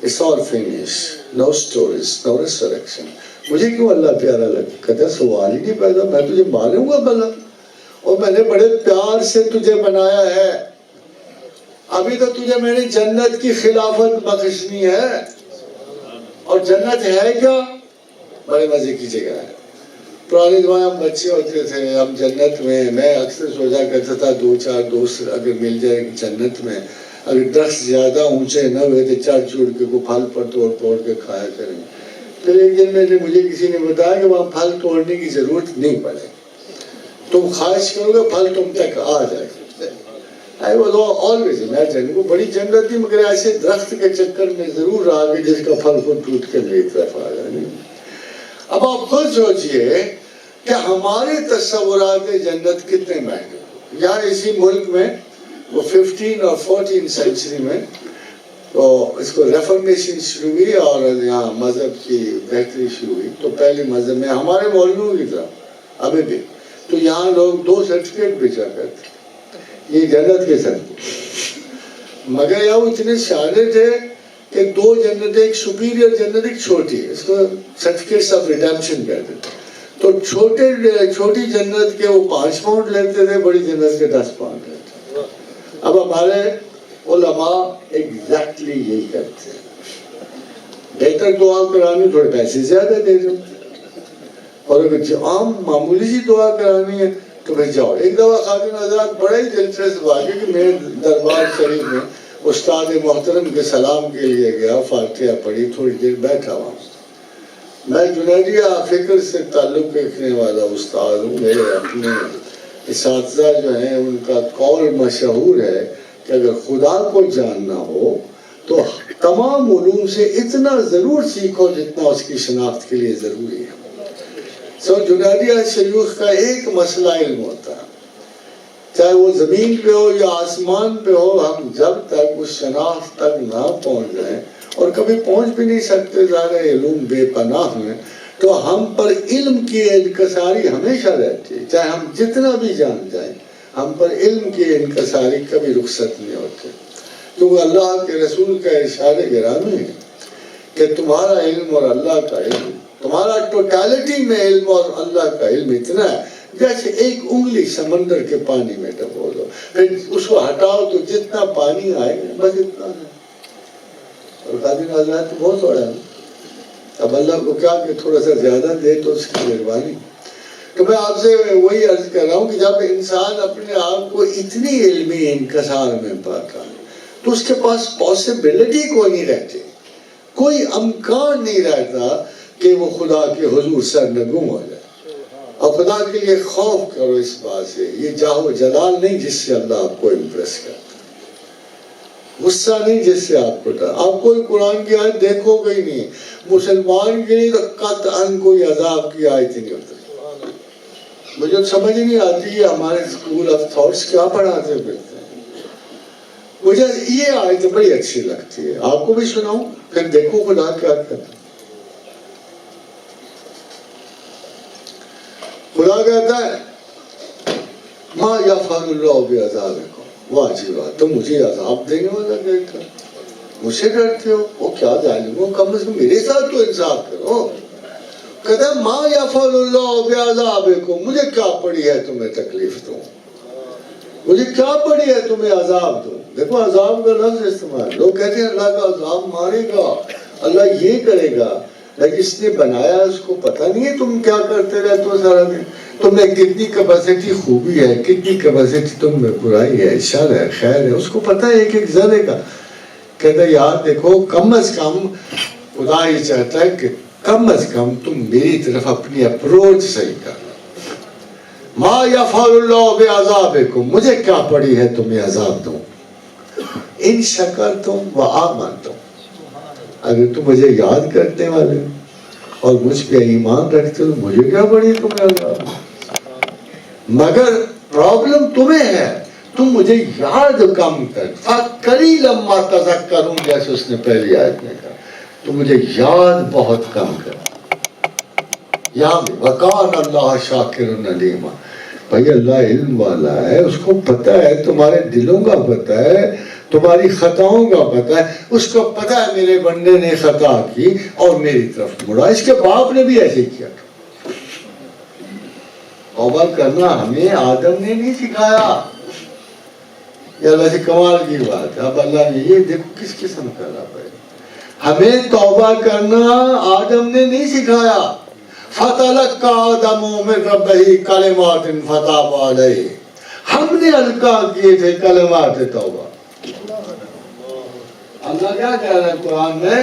It's all finished, no stories, no resurrection. مجھے کیوں اللہ پیارا لگا؟ کہتا سوال ہی نہیں پیدا، میں تجھے ماروں گا بھلا، اور میں نے بڑے پیار سے تجھے بنایا ہے، ابھی تو تجھے میں نے جنت کی خلافت بخشنی ہے. اور جنت ہے کیا؟ بڑے مزے کی جگہ ہے. پرانے زمانے ہم بچے ہوتے تھے، ہم جنت میں، میں اکثر سوچا کرتا تھا 2-4 دوست اگر مل جائے جنت میں، اگر درخت زیادہ اونچے نہ ہوئے تو چڑھ چڑھ کے کوئی پھل پر توڑ کے کھایا کریں. پھر ایک دن میں نے مجھے کسی نے بتایا کہ وہاں پھل توڑنے کی ضرورت نہیں پڑے، تم خواہش کرو گے پھل تم تک آ جائے. I was always imagining وہ بڑی جنت تھی، مگر ایسے درخت کے چکر میں ضرور رہا کہ جس کا پھل خود ٹوٹ کے میری طرف آ جائے. اب آپ خود سوچئے کہ ہمارے تصورات جنت کتنے مہنگے. یہاں اسی ملک میں وہ 15 اور 14 سینچری میں تو اس کو ریفارمیشن شروع ہوئی اور یہاں مذہب کی بہتری شروع ہوئی. تو پہلے مذہب میں ہمارے مولویوں کی طرح ابھی بھی تو یہاں لوگ 2 سرٹیفکیٹ بیچا کرتے، یہ جنت کے سرٹیفکیٹ. مگر یہاں وہ اتنے سارے تھے کہ 2 جنت، ایک سپیریئر جنت ایک چھوٹی، اس کو سرٹیفکیٹس آف ریڈیمپشن کہتے تھے. تو چھوٹی جنت کے وہ 5 پاؤنڈ لیتے تھے، بڑی جنت کے 10 پاؤنڈ لیتے. اب ہمارے علماء ایگزیکٹلی یہی کرتے ہیں، بہتر دعا کرانی تھوڑے پیسے زیادہ دے دو، اور اگر عام معمولی سی دعا کرانی ہے تو پھر جاؤ. ایک دفعہ خاتون حضرات بڑا ہی دلچسپ واقعہ کہ میرے دربار شریف میں استاد محترم کے سلام کے لیے گیا، فاتحہ پڑھی، تھوڑی دیر بیٹھا ہوا. میں جنیدیہ فکر سے تعلق رکھنے والا استاد ہوں. میرے اپنے اساتذہ جو ہیں ان کا قول مشہور ہے کہ اگر خدا کو جاننا ہو تو تمام علوم سے اتنا ضرور سیکھو جتنا اس کی شناخت کے لیے ضروری ہے. جنیدیہ شیوخ کا ایک مسئلہ علم ہوتا ہے، چاہے وہ زمین پہ ہو یا آسمان پہ ہو، ہم جب تک اس شناخت تک نہ پہنچ جائیں، اور کبھی پہنچ بھی نہیں سکتے، سارے علوم بے پناہ ہیں، تو ہم پر علم کی انکساری ہمیشہ رہتی ہے. چاہے ہم جتنا بھی جان جائیں، ہم پر علم کی انکساری کبھی رخصت نہیں ہوتے. کیونکہ اللہ کے رسول کا ارشاد گرامی ہے کہ تمہارا علم اور اللہ کا علم، تمہارا ٹوٹالٹی میں علم اور اللہ کا علم اتنا ہے جیسے ایک انگلی سمندر کے پانی میں ڈبو دو، پھر اس کو ہٹاؤ تو جتنا پانی آئے گا بس اتنا ہے. اور خاتون حضرات تو بہت تھوڑا ہے، اب اللہ کو کیا کہ تھوڑا سا زیادہ دے تو اس کی مہربانی. تو میں آپ سے وہی عرض کر رہا ہوں کہ جب انسان اپنے آپ کو اتنی علمی انکسار میں پاتا ہے تو اس کے پاس پاسبلٹی کو نہیں رہتی، کوئی امکان نہیں رہتا کہ وہ خدا کے حضور سرنگوں ہو جائے. اور خدا کے لیے خوف کرو اس بات سے، یہ جاہ و جلال نہیں جس سے اللہ آپ کو امپریس کرتا، غصہ نہیں جس سے آپ کو ڈر. آپ کوئی قرآن کی آیت دیکھو گے ہی نہیں، مسلمان کے لیے تو قطعاً کوئی عذاب کی آیت ہی نہیں ہوتی. مجھے سمجھ نہیں آتی ہے ہمارے اسکول آف تھاٹس کیا پڑھاتے پھرتے ہیں. مجھے یہ آیت بڑی اچھی لگتی ہے، آپ کو بھی سناؤں پھر دیکھو خدا کیا کرتا. خدا کہتا ہے ما یفعل اللہ بعذابکم، واہ جی واہ، تم مجھے عذاب دینے والا کہتا ہے، مجھ سے ڈرتے ہو؟ وہ کیا ظالم ہو، کم از کم میرے ساتھ تو انصاف کرو. کہتا ہے ما یفعل اللہ بعذابکم، مجھے کیا پڑی ہے تمہیں تکلیف دوں، مجھے کیا پڑی ہے تمہیں عذاب دوں. دیکھو عذاب کا لفظ استعمال، لوگ کہتے ہیں اللہ کا عذاب مارے گا، اللہ یہ کرے گا، لیکن جس نے بنایا اس کو پتہ نہیں ہے تم کیا کرتے رہتے ہو سارا دن. تم میں کتنی کیپیسٹی خوبی ہے، کتنی کیپیسٹی تم میں برائی ہے، شر ہے، خیر ہے، اس کو پتہ ہے ایک ایک ذرے کا. کہتا ہے یار دیکھو کم از کم خدا یہ چاہتا ہے کہ کم از کم تم میری طرف اپنی اپروچ صحیح کر لو. ما یفعل اللہ بعذابکم، مجھے کیا پڑی ہے تمہیں عذاب دوں. ان شکرتم وآمنتم، اگر تم مجھے یاد کرنے والے اور مجھ پہ ایمان رکھتے ہو مجھے کیا پڑی تمہیں عذاب. مگر پرابلم تمہیں ہے، تم مجھے یاد کم کر. فَقَلِيلًا مَا تَذَكَّرُونَ، جیسے اس نے پہلی آیت میں کہا، تو مجھے یاد بہت کم کر. یہاں بھی وَقَانَ اللَّهُ شَاكِرٌ عَلِيمًا، بھائی اللہ علم والا ہے، اس کو پتہ ہے، تمہارے دلوں کا پتہ ہے، تمہاری خطاؤں کا پتہ ہے، اس کو پتہ ہے میرے بندے نے خطا کی اور میری طرف مڑا. اس کے باپ نے بھی ایسے کیا. توبہ کرنا ہمیں آدم نے نہیں سکھایا. یہ اللہ سے کمال کی بات ہے. اب اللہ نے یہ دیکھو کس قسم کا رب ہے. ہمیں توبہ کرنا آدم نے نہیں سکھایا. فَتَلَقَّى آدَمُ مِن رَبِّهِ كَلِمَاتٍ فَتَابَ عَلَيْهِ. ہم نے القا کیے تھے کلمات توبہ. اللہ کیا کہہ رہا ہے قرآن میں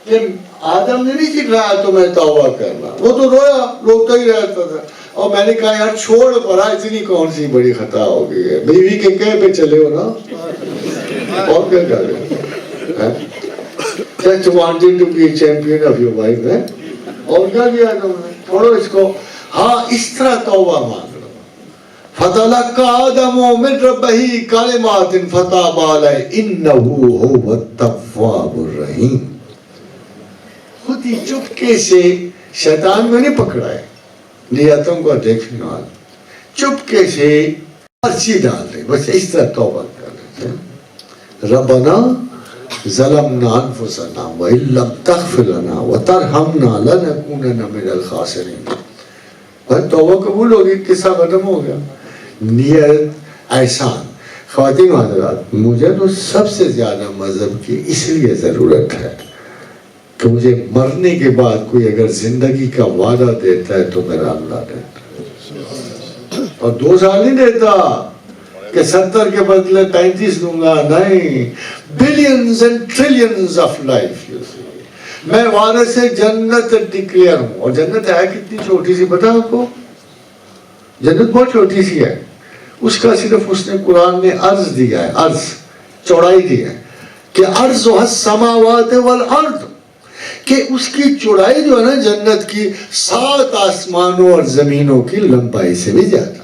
کہ آدم نے نہیں سکھایا تمہیں توبہ کرنا. وہ تو رویا روتا ہی رہتا تھا. اور میں نے کہا یار چھوڑ پڑا، اتنی کون سی بڑی خطا ہو گئی ہے. بیوی کے کہے پہ چلے ہو نا، اور کیا کر رہے ہو. Just wanted to be a champion of your wife ہے. اور کیا کیا تم نے؟ چھوڑو اس کو. ہاں اس طرح توبہ مانگ لو. فَتَلَقَّى آدَمُ مِن رَبِّهِ كَلِمَاتٍ فَتَابَ عَلَيْهِ إِنَّهُ هُوَ التَّوَّابُ الرَّحِيمُ. خود ہی چپکے سے شیطان میں نہیں پکڑا ہے، نیتوں کو دیکھنا، چپکے سے پرچی ڈال دے. بس اس طرح توبہ کر لیتے ہیں. ربنا ظلمنا انفسنا وان لم تغفر لنا وترحمنا لنكونن من الخاسرین. بس توبہ قبول ہوگی، قصہ ختم ہو گیا. نیت احسان. خواتین و حضرات، مجھے تو سب سے زیادہ مذہب کی اس لیے ضرورت ہے کہ مجھے مرنے کے بعد کوئی اگر زندگی کا وعدہ دیتا ہے تو میرا اللہ دیتا ہے. اور 2 سال نہیں دیتا کہ 70 کے بدلے 35 دوں گا. نہیں، billions and trillions of life. میں وارث جنت ڈکلیئر ہوں. اور جنت ہے کتنی چھوٹی سی پتہ آپ کو؟ جنت بہت چھوٹی سی ہے. اس کا صرف اس نے قرآن میں عرض دیا ہے، عرض چوڑائی دی ہے کہ عرضها السماوات والارض، کہ اس کی چوڑائی جو ہے نا جنت کی 7 آسمانوں اور زمینوں کی لمبائی سے بھی زیادہ.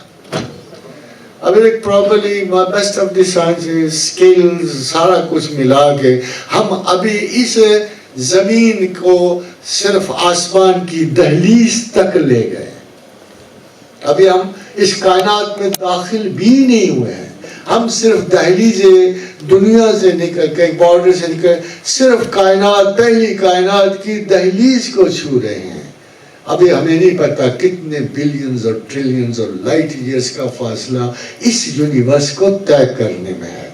اب ایک properly best of the sciences skills سارا کچھ ملا کے ہم ابھی اس زمین کو صرف آسمان کی دہلیز تک لے گئے. ابھی ہم اس کائنات میں داخل بھی نہیں ہوئے ہیں. ہم صرف دہلیز دنیا سے نکل کے بارڈر سے نکل صرف کائنات، پہلی کائنات کی دہلیز کو چھو رہے ہیں. ابھی ہمیں نہیں پتا کتنے بلینز اور ٹریلینز اور لائٹ ایئرز کا فاصلہ اس یونیورس کو طے کرنے میں ہے.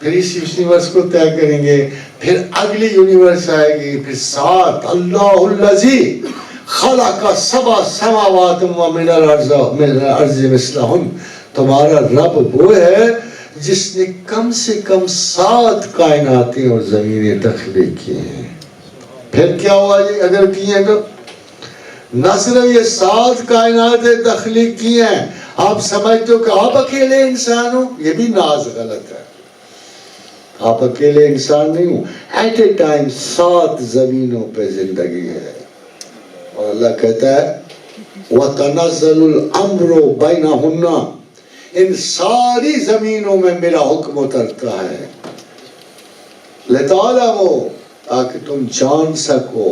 پھر اس یونیورس کو طے کریں گے، پھر اگلی یونیورس آئے گی، پھر 7. اللہ الذی خلق 7 سماوات ومن الارض مثلہن. تمہارا رب وہ ہے جس نے کم سے کم 7 کائناتیں اور زمینیں تخلیق کی ہیں. پھر کیا ہوا جی اگر کی ہیں تو؟ نہ صرف یہ 7 کائناتیں تخلیق کی ہیں، آپ سمجھتے ہو کہ آپ اکیلے انسان ہو؟ یہ بھی ناز غلط ہے. آپ اکیلے انسان نہیں ہو. ایٹ اے ٹائم 7 زمینوں پہ زندگی ہے. اور اللہ کہتا ہے وَتَنَزَّلُ الْأَمْرُ بَيْنَهُنَّ، ان ساری زمینوں میں میرا حکم اترتا ہے. لِتَعْلَمُوا، تاکہ تم جان سکو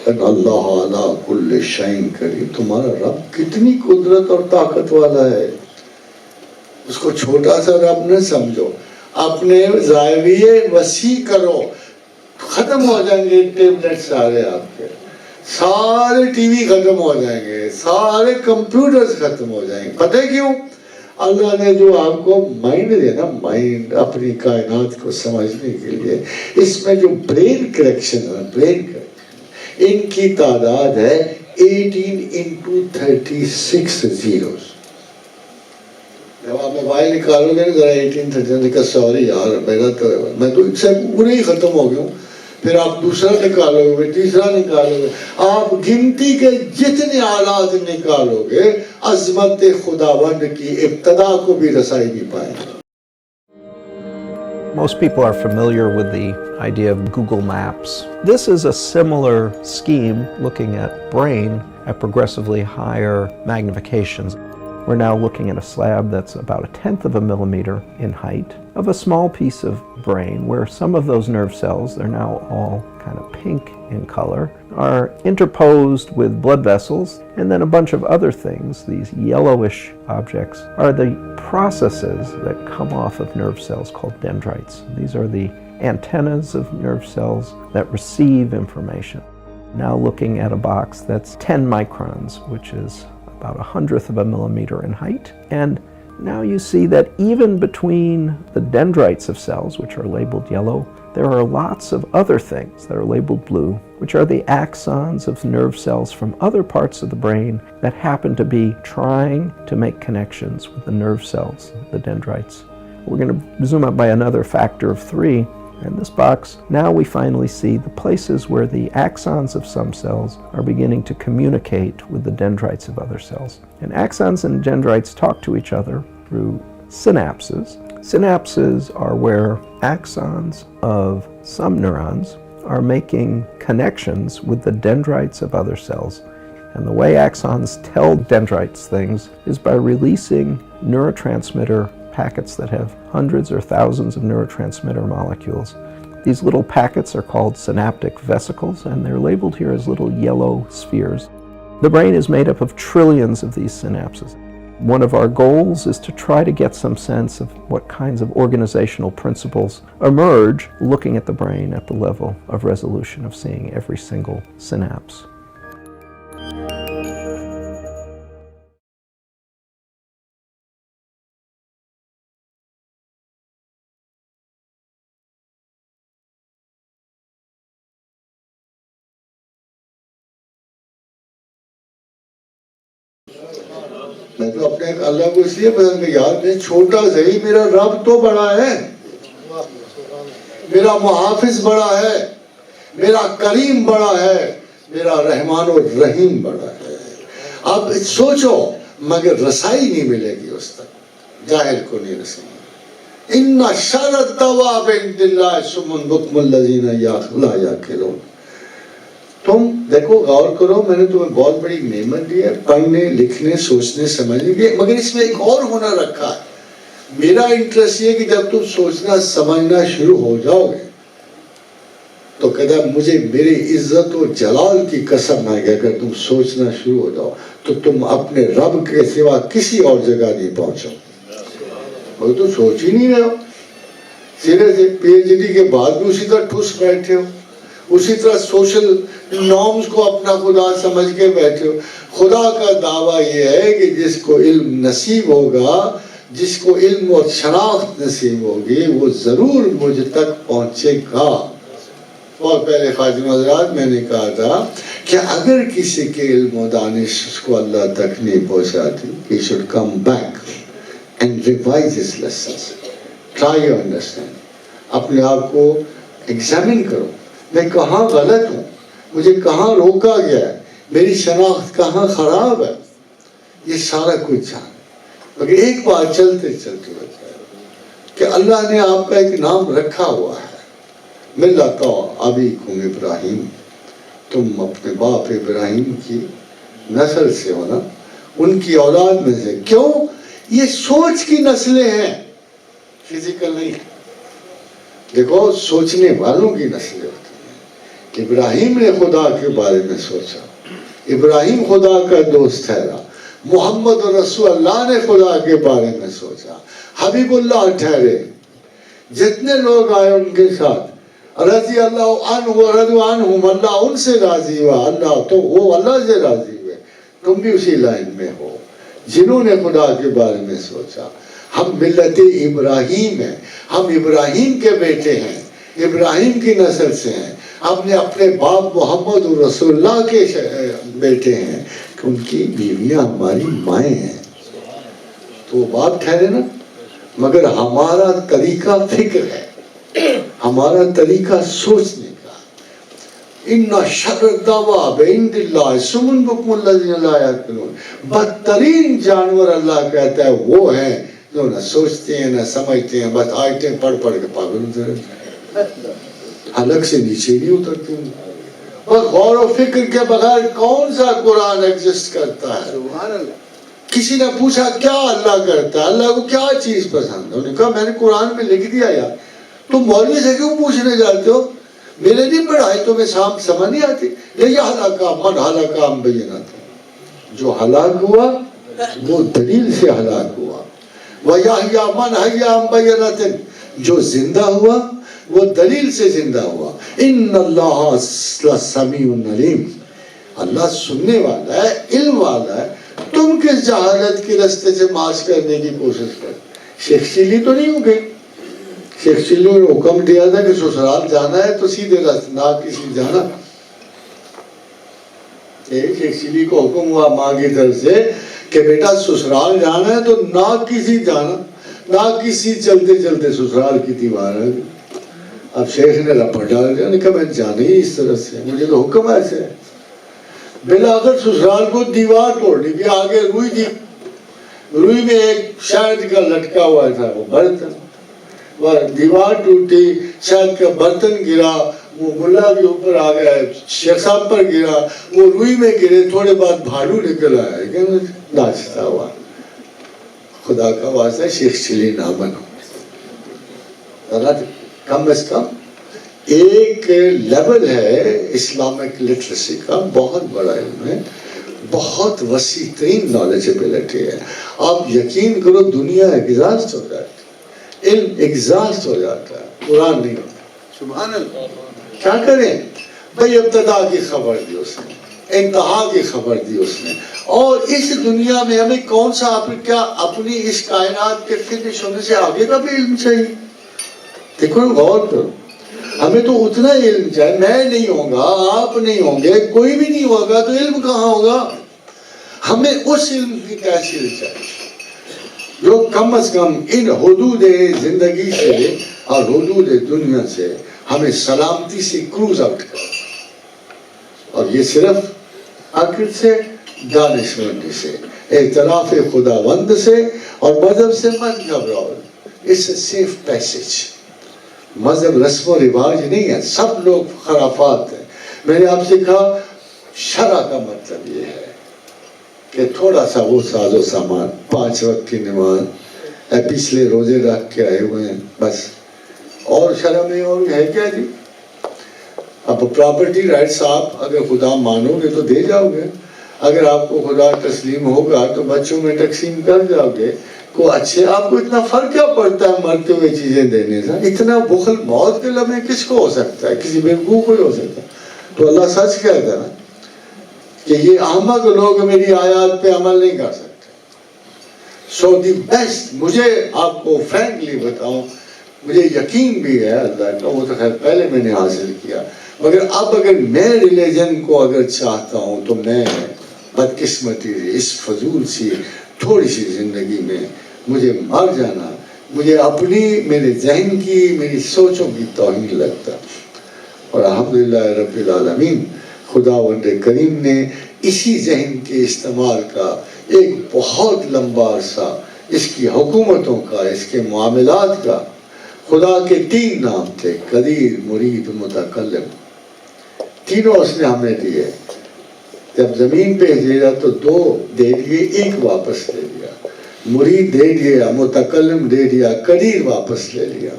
ان اللہ علی کل شیء قدیر، تمہارا رب کتنی قدرت اور طاقت والا ہے. اس کو چھوٹا سا رب نہ سمجھو. اپنے زاویے وسیع کرو. ختم ہو جائیں گے ٹیبلٹ سارے، آپ کے سارے ٹی وی ختم ہو جائیں گے، سارے کمپیوٹرز ختم ہو جائیں گے. پتہ کیوں؟ اللہ نے جو آپ کو مائنڈ دیا نا، مائنڈ اپنی کائنات کو سمجھنے کے لیے، اس میں جو برین کریکشن ہے، برین کریکشن، ان کی تعداد ہے 18 into 36 zeros. جب آپ موبائل نکالو گے ذرا 18 کا سوری یار میرا تو میں تو اس سے پورے ہی ختم ہو گیا ہوں. پھر آپ دوسرا نکالو گے، تیسرا نکالو گے، آپ گنتی کے جتنے آلات نکالو گے عظمت خداوند کی ابتدا کو بھی رسائی نہیں پائیں گے. Most people are familiar with the idea of Google Maps. This is a similar scheme looking at brain at progressively higher magnifications. We're now looking at a slab that's about 1/10 of a millimeter in height of a small piece of brain where some of those nerve cells, they're now all kind of pink in color, are interposed with blood vessels, and then a bunch of other things. These yellowish objects are the processes that come off of nerve cells called dendrites. These are the antennas of nerve cells that receive information. Now looking at a box that's 10 microns, which is about 1/100th of a millimeter in height. And now you see that even between the dendrites of cells, which are labeled yellow, there are lots of other things that are labeled blue, which are the axons of nerve cells from other parts of the brain that happen to be trying to make connections with the nerve cells, the dendrites. We're going to zoom up by another factor of 3. In this box, now we finally see the places where the axons of some cells are beginning to communicate with the dendrites of other cells. And axons and dendrites talk to each other through synapses. Synapses are where axons of some neurons are making connections with the dendrites of other cells. And the way axons tell dendrites things is by releasing neurotransmitter packets that have hundreds or thousands of neurotransmitter molecules. These little packets are called synaptic vesicles, and they're labeled here as little yellow spheres. The brain is made up of trillions of these synapses. One of our goals is to try to get some sense of what kinds of organizational principles emerge looking at the brain at the level of resolution of seeing every single synapse. میں تو اپنے اللہ کو اس لیے پسند کہ یار میں چھوٹا صحیح میرا رب تو بڑا ہے، میرا محافظ بڑا ہے، میرا کریم بڑا ہے، میرا رحمان و رحیم بڑا ہے. اب سوچو مگر رسائی نہیں ملے گی اس تک، جاہل کو نہیں رسائی. ان شر الدواب عند اللہ صم بکم الذین لا یعقلون. تم دیکھو غور کرو، میں نے تمہیں بہت بڑی نعمت دی ہے، پڑھنے لکھنے سوچنے سمجھنے کی، مگر اس میں ایک اور ہنر رکھا ہے. میرا انٹرسٹ یہ کہ جب تم سوچنا سمجھنا شروع ہو جاؤ گے تو کہتا مجھے میری عزت و جلال کی قسم ہے کہ اگر تم سوچنا شروع ہو جاؤ تو تم اپنے رب کے سوا کسی اور جگہ نہیں پہنچو. وہ تو سوچ ہی نہیں رہے ہو، سیدھے سے پی ایچ ڈی کے بعد بھی اسی طرح ٹھوس بیٹھے ہو، اسی طرح سوشل نارمز کو اپنا خدا سمجھ کے بیٹھے ہو. خدا کا دعویٰ یہ ہے کہ جس کو علم نصیب ہوگا، جس کو علم اور شناخت نصیب ہوگی، وہ ضرور مجھ تک پہنچے گا. بہت پہلے خادم حضرات میں نے کہا تھا کہ اگر کسی کے علم و دانش اس کو اللہ تک نہیں پہنچاتی، he should come back and revise his lessons. Try to understand. اپنے آپ کو ایگزامن کرو، میں کہاں غلط ہوں، مجھے کہاں روکا گیا ہے، میری شناخت کہاں خراب ہے. یہ سارا کچھ جان. مگر ایک بات چلتے چلتے بتا ہے کہ اللہ نے آپ کا ایک نام رکھا ہوا ہے، ملت ابیکم ابراہیم. تم اپنے باپ ابراہیم کی نسل سے ہو نا، ان کی اولاد میں سے. کیوں؟ یہ سوچ کی نسلیں ہیں، فزیکل نہیں. دیکھو سوچنے والوں کی نسلیں ہوتی ہیں. ابراہیم نے خدا کے بارے میں سوچا، ابراہیم خدا کا دوست ٹھہرا. محمد رسول اللہ نے خدا کے بارے میں سوچا، حبیب اللہ ٹھہرے. جتنے لوگ آئے ان کے ساتھ رضی اللہ عنہ و رضوا عنہم، اللہ ان سے راضی ہوا، اللہ تو وہ اللہ سے راضی ہوئے. تم بھی اسی لائن میں ہو جنہوں نے خدا کے بارے میں سوچا. ہم ملت ابراہیم ہیں، ہم ابراہیم کے بیٹے ہیں، ابراہیم کی نسل سے ہیں. ہم نے اپنے باپ محمد رسول اللہ کے بیٹے ہیں کہ ان کی بیویاں ہماری مائیں ہیں، تو وہ باپ ٹھہرے نا. مگر ہمارا طریقہ فکر ہے، ہمارا طریقہ سوچنے کا. ان شر الدواب عند اللہ صم بکم الذین لا یعقلون. بدترین جانور اللہ کہتا ہے وہ ہیں جو نہ سوچتے ہیں نہ سمجھتے ہیں، بس آیتیں پڑھ پڑھ کے پاگل ہوتے ہیں، حلق سے نیچے نہیں اترتے ہیں. اور غور و فکر کے بغیر کون سا قرآن ایگزسٹ کرتا ہے؟ کسی نے پوچھا کیا اللہ کرتا ہے, اللہ کو کیا چیز پسند ہے؟ انہوں نے کہا میں نے قرآن میں لکھ دیا یار. تم مولوی سے کیوں پوچھنے جاتے ہو؟ میرے نہیں پڑھائی تمہیں سمجھ نہیں آتی. یہ ہلاکا من ہلاکا ہم بینات, جو ہلاک ہوا وہ دلیل سے ہلاک ہوا. وَيَحْيَا مَنْ حَيَّا عَنْ بَيِّنَةٍ, جو زندہ ہوا وہ دلیل سے زندہ ہوا. ان اللہ سمیع علیم, اللہ سننے والا ہے, علم والا ہے. تم کس جہالت کے راستے سے مارچ کرنے کی کوشش کر. شیخ چلی تو نہیں ہو گئے. شیخ چلی نے حکم دیا تھا کہ سسرال جانا ہے تو سیدھے راستے, نہ کسی جانا. شیخ چلی کو حکم ہوا ماں کی طرف سے کہ بیٹا سسرال جانا ہے تو نہ کسی جانا, نہ کسی چلتے چلتے سسرال کی دیوار ہے. اب شیخ نے رپٹ ڈال دیا, نے کہا میں جانا ہی اس طرح سے, مجھے تو حکم ایسے ہے. بلاخر سسرال کو دیوار توڑ دی. آگے روئی تھی, روئی میں ایک شہد کا لٹکا ہوا تھا وہ برتن, دیوار ٹوٹی, شہد کا برتن گرا, وہ ملا بھی اوپر آ گیا, شیخ صاحب پر گرا, وہ روئی میں گرے. تھوڑے بعد بھالو نکل آیا کہ ناچتا ہوا. خدا کا واسطہ شیخ چلی نہ بنو. کم از کم ایک لیول ہے اسلامک لٹریسی کا, بہت بڑا علم ہے, بہت وسیع ترین نالجبلٹی ہے. آپ یقین کرو دنیا ایگزاسٹ ہو جاتی ہے, علم ایگزاسٹ ہو جاتا ہے, قرآن نہیں ہوتا. سبحان اللہ. کیا کریں بھائی, ابتدا کی خبر دی اس نے, انتہا کی خبر دی اس نے, اور اس دنیا میں ہمیں کون سا کیا اپنی اس کائنات کے فنش ہونے سے آگے کا بھی علم چاہیے. دیکھو غور کرو, ہمیں تو اتنا علم چاہیے. میں نہیں ہوں گا, آپ نہیں ہوں گے, کوئی بھی نہیں ہوگا تو علم کہاں ہوگا. ہمیں اس علم کی تحصیل چاہیے جو کم از کم ان حدود زندگی سے اور حدود دنیا سے ہمیں سلامتی سے کروز آؤٹ کرے. اور یہ صرف عقل سے, دانشمندی سے, اعتراف خداوند سے اور مذہب سے مت گھبراؤ. اس سیف پیسج. مذہب رسم و رواج نہیں ہے, سب لوگ خرافات ہیں. میں نے آپ سے کہا شرع کا مطلب یہ ہے کہ تھوڑا سا وہ ساز و سامان, 5 وقت کی نماز, پچھلے روزے رکھ کے آئے ہوئے ہیں بس. اور شرع میں اور ہے کیا جی. اب پراپرٹی رائٹس آپ اگر خدا مانو گے تو دے جاؤ گے, اگر آپ کو خدا تسلیم ہوگا تو بچوں میں تقسیم کر جاؤ گے. کو اچھے آپ کو اتنا فرق کیا پڑتا ہے مرتے ہوئے چیزیں دینے سے. اتنا بخل موت کے لمحے کس کو ہو سکتا ہے, کسی بیوقوف کو ہی ہو سکتا ہے. تو اللہ سچ کہتا ہے نا کہ یہ احمد لوگ میری آیات پہ عمل نہیں کر سکتے. سو دی بیسٹ, مجھے آپ کو فرینکلی بتاؤں, مجھے یقین بھی ہے اللہ کا, وہ تو خیر پہلے میں نے حاصل کیا, مگر اب اگر میں ریلیجن کو اگر چاہتا ہوں تو میں بدقسمتی اس فضول سی تھوڑی سی زندگی میں مجھے مر جانا, مجھے اپنی میرے ذہن کی میری سوچوں کی توہین لگتا. اور الحمدللہ رب العالمین, خداوند کریم نے اسی ذہن کے استعمال کا ایک بہت لمبا عرصہ, اس کی حکومتوں کا, اس کے معاملات کا. خدا کے 3 نام تھے, قدیر, مرید, متکلم. تینوں اس نے ہمیں دیے. جب زمین پہ بھیجا تو 2 دے دیے, 1 واپس لے لیا. مرید دے دیا, متکلم دے دیا, قدیر واپس لے لیا.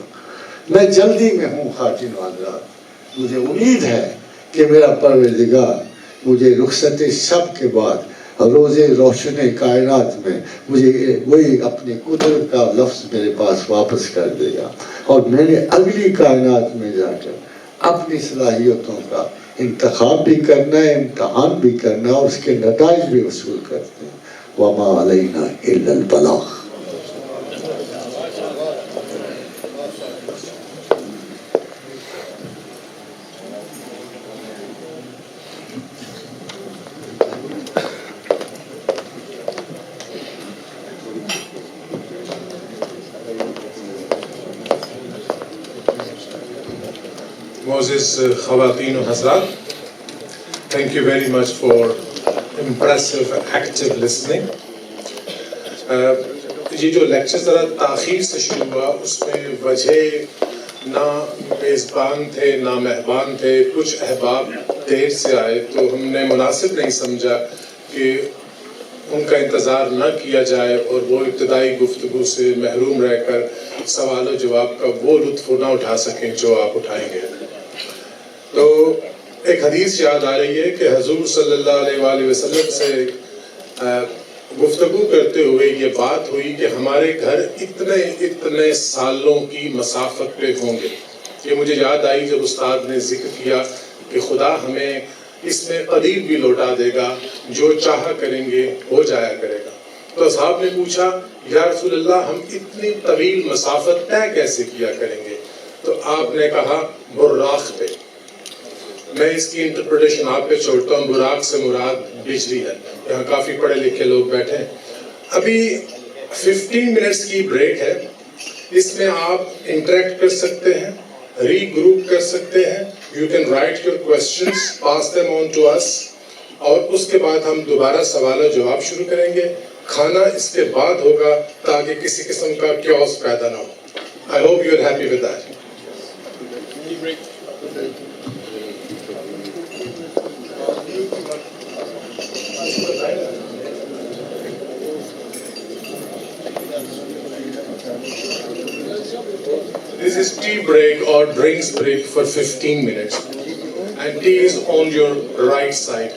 میں جلدی میں ہوں خاتون حضرات, مجھے امید ہے کہ میرا پروردگار مجھے رخصت شب کے بعد روز روشن کائنات میں مجھے وہی اپنی قدرت کا لفظ میرے پاس واپس کر دے گا, اور میں نے اگلی کائنات میں جا کر اپنی صلاحیتوں کا انتخاب بھی کرنا ہے, امتحان بھی کرنا ہے, اور اس کے نتائج بھی وصول کرتے ہیں. وَمَا عَلَيْنَا إِلَّا الْبَلَاغُ. معزز خواتین و حضرات, thank you very much for impressive active listening. یہ جو لیکچر ذرا تاخیر سے شروع ہوا, اس میں وجہ نہ میزبان تھے نہ مہمان تھے, کچھ احباب دیر سے آئے, تو ہم نے مناسب نہیں سمجھا کہ ان کا انتظار نہ کیا جائے اور وہ ابتدائی گفتگو سے محروم رہ کر سوال و جواب کا وہ لطف نہ اٹھا سکیں جو آپ اٹھائیں گے. تو ایک حدیث یاد آ رہی ہے کہ حضور صلی اللہ علیہ وآلہ وسلم سے گفتگو کرتے ہوئے یہ بات ہوئی کہ ہمارے گھر اتنے سالوں کی مسافت پہ ہوں گے. یہ مجھے یاد آئی جب استاد نے ذکر کیا کہ خدا ہمیں اس میں قریب بھی لوٹا دے گا, جو چاہا کریں گے ہو جایا کرے گا. تو اصحاب نے پوچھا یا رسول اللہ ہم اتنی طویل مسافت طے کیسے کیا کریں گے؟ تو آپ نے کہا براق پہ. میں اس کی انٹرپریٹیشن آپ پہ چھوڑتا ہوں. براق سے مراد بجلی ہے. یہاں کافی پڑھے لکھے لوگ بیٹھے ہیں. ابھی 15 منٹس کی بریک ہے, اس میں آپ انٹریکٹ کر سکتے ہیں, ری گروپ کر سکتے ہیں. You can write your questions, pass them on to us, اور اس کے بعد ہم دوبارہ سوال و جواب شروع کریں گے. کھانا اس کے بعد ہوگا تاکہ کسی قسم کا کیوس پیدا نہ ہو. I hope you are happy with that. This is tea break or drinks break for 15 minutes. And tea is on your right side.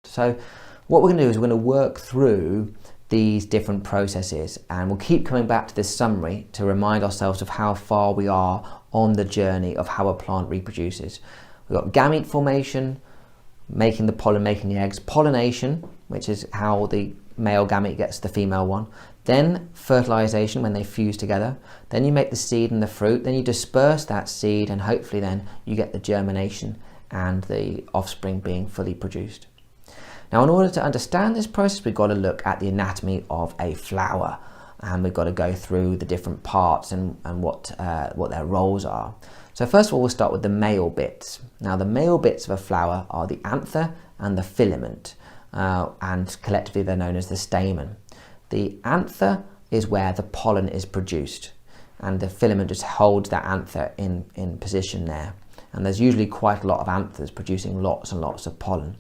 So what we're going to do is we're going to work through these different processes, and we'll keep coming back to this summary to remind ourselves of how far we are on the journey of how a plant reproduces. We've got gamete formation, making the pollen, making the eggs, pollination, which is how the male gamete gets the female one, then fertilization when they fuse together, then you make the seed and the fruit, then you disperse that seed, and hopefully then you get the germination and the offspring being fully produced. Now, in order to understand this process, we've got to look at the anatomy of a flower, and we've got to go through the different parts and what their roles are. So first of all, we'll start with the male bits. Now, the male bits of a flower are the anther and the filament, and collectively they're known as the stamen. The anther is where the pollen is produced, and the filament just holds that anther in position there. And there's usually quite a lot of anthers producing lots and lots of pollen.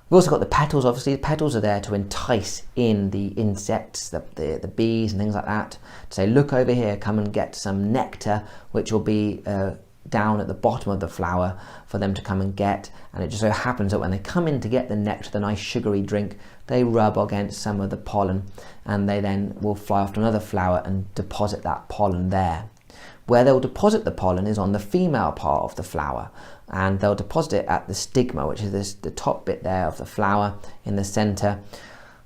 We've also got the petals. Obviously, the petals are there to entice in the insects, the bees and things like that, to say, look over here, come and get some nectar, which will be down at the bottom of the flower for them to come and get. And it just so happens that when they come in to get the nectar, the nice sugary drink, they rub against some of the pollen, and they then will fly off to another flower and deposit that pollen there. Where they'll deposit the pollen is on the female part of the flower, and they'll deposit it at the stigma, which is the top bit there of the flower in the center.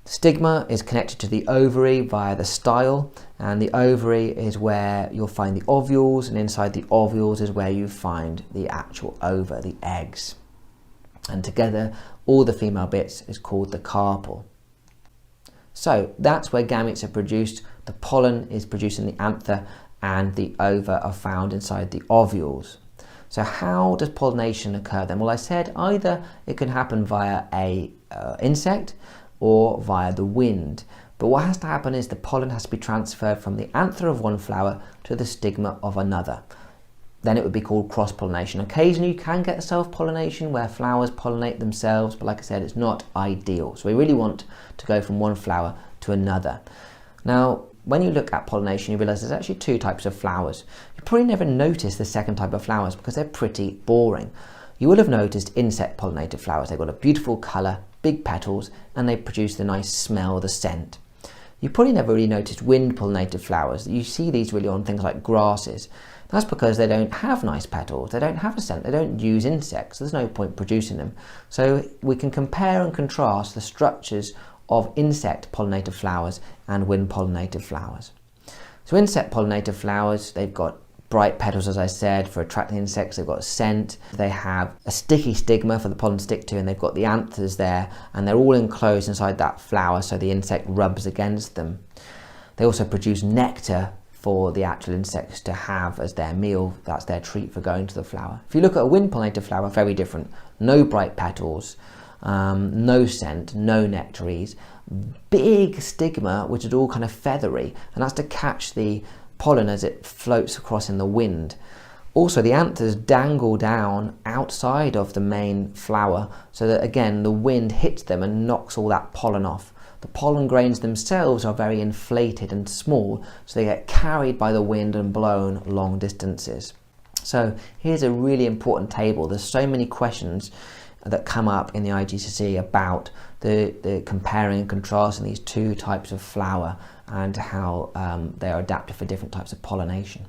The stigma is connected to the ovary via the style, and the ovary is where you'll find the ovules, and inside the ovules is where you find the actual ova, the eggs. And together, all the female bits is called the carpel. So that's where gametes are produced. The pollen is produced in the anther, and the ova are found inside the ovules. So how does pollination occur then? Well, I said either it can happen via a insect or via the wind. But what has to happen is the pollen has to be transferred from the anther of one flower to the stigma of another. Then it would be called cross-pollination. Occasionally you can get self-pollination where flowers pollinate themselves, but like I said, it's not ideal. So we really want to go from one flower to another. Now, when you look at pollination, you realize there's actually two types of flowers. You probably never noticed the second type of flowers because they're pretty boring. You will have noticed insect pollinated flowers. They've got a beautiful color, big petals, and they produce the nice smell, the scent. You probably never really noticed wind pollinated flowers. You see these really on things like grasses. That's because they don't have nice petals, they don't have a scent, they don't use insects, there's no point producing them. So we can compare and contrast the structures of insect pollinated flowers and wind pollinated flowers. So insect pollinated flowers, they've got bright petals, as I said, for attracting insects. They've got scent, they have a sticky stigma for the pollen to stick to, and they've got the anthers there, and they're all enclosed inside that flower so the insect rubs against them. They also produce nectar for the actual insects to have as their meal. That's their treat for going to the flower. If you look at a wind pollinated flower, very different. No bright petals, no scent, no nectaries, big stigma which is all kind of feathery, and that's to catch the pollen as it floats across in the wind. Also, the anthers dangle down outside of the main flower so that again the wind hits them and knocks all that pollen off. The pollen grains themselves are very inflated and small, so they get carried by the wind and blown long distances. So here's a really important table. There's so many questions that come up in the IGCSE about the comparing and contrasting these two types of flower and how they are adapted for different types of pollination.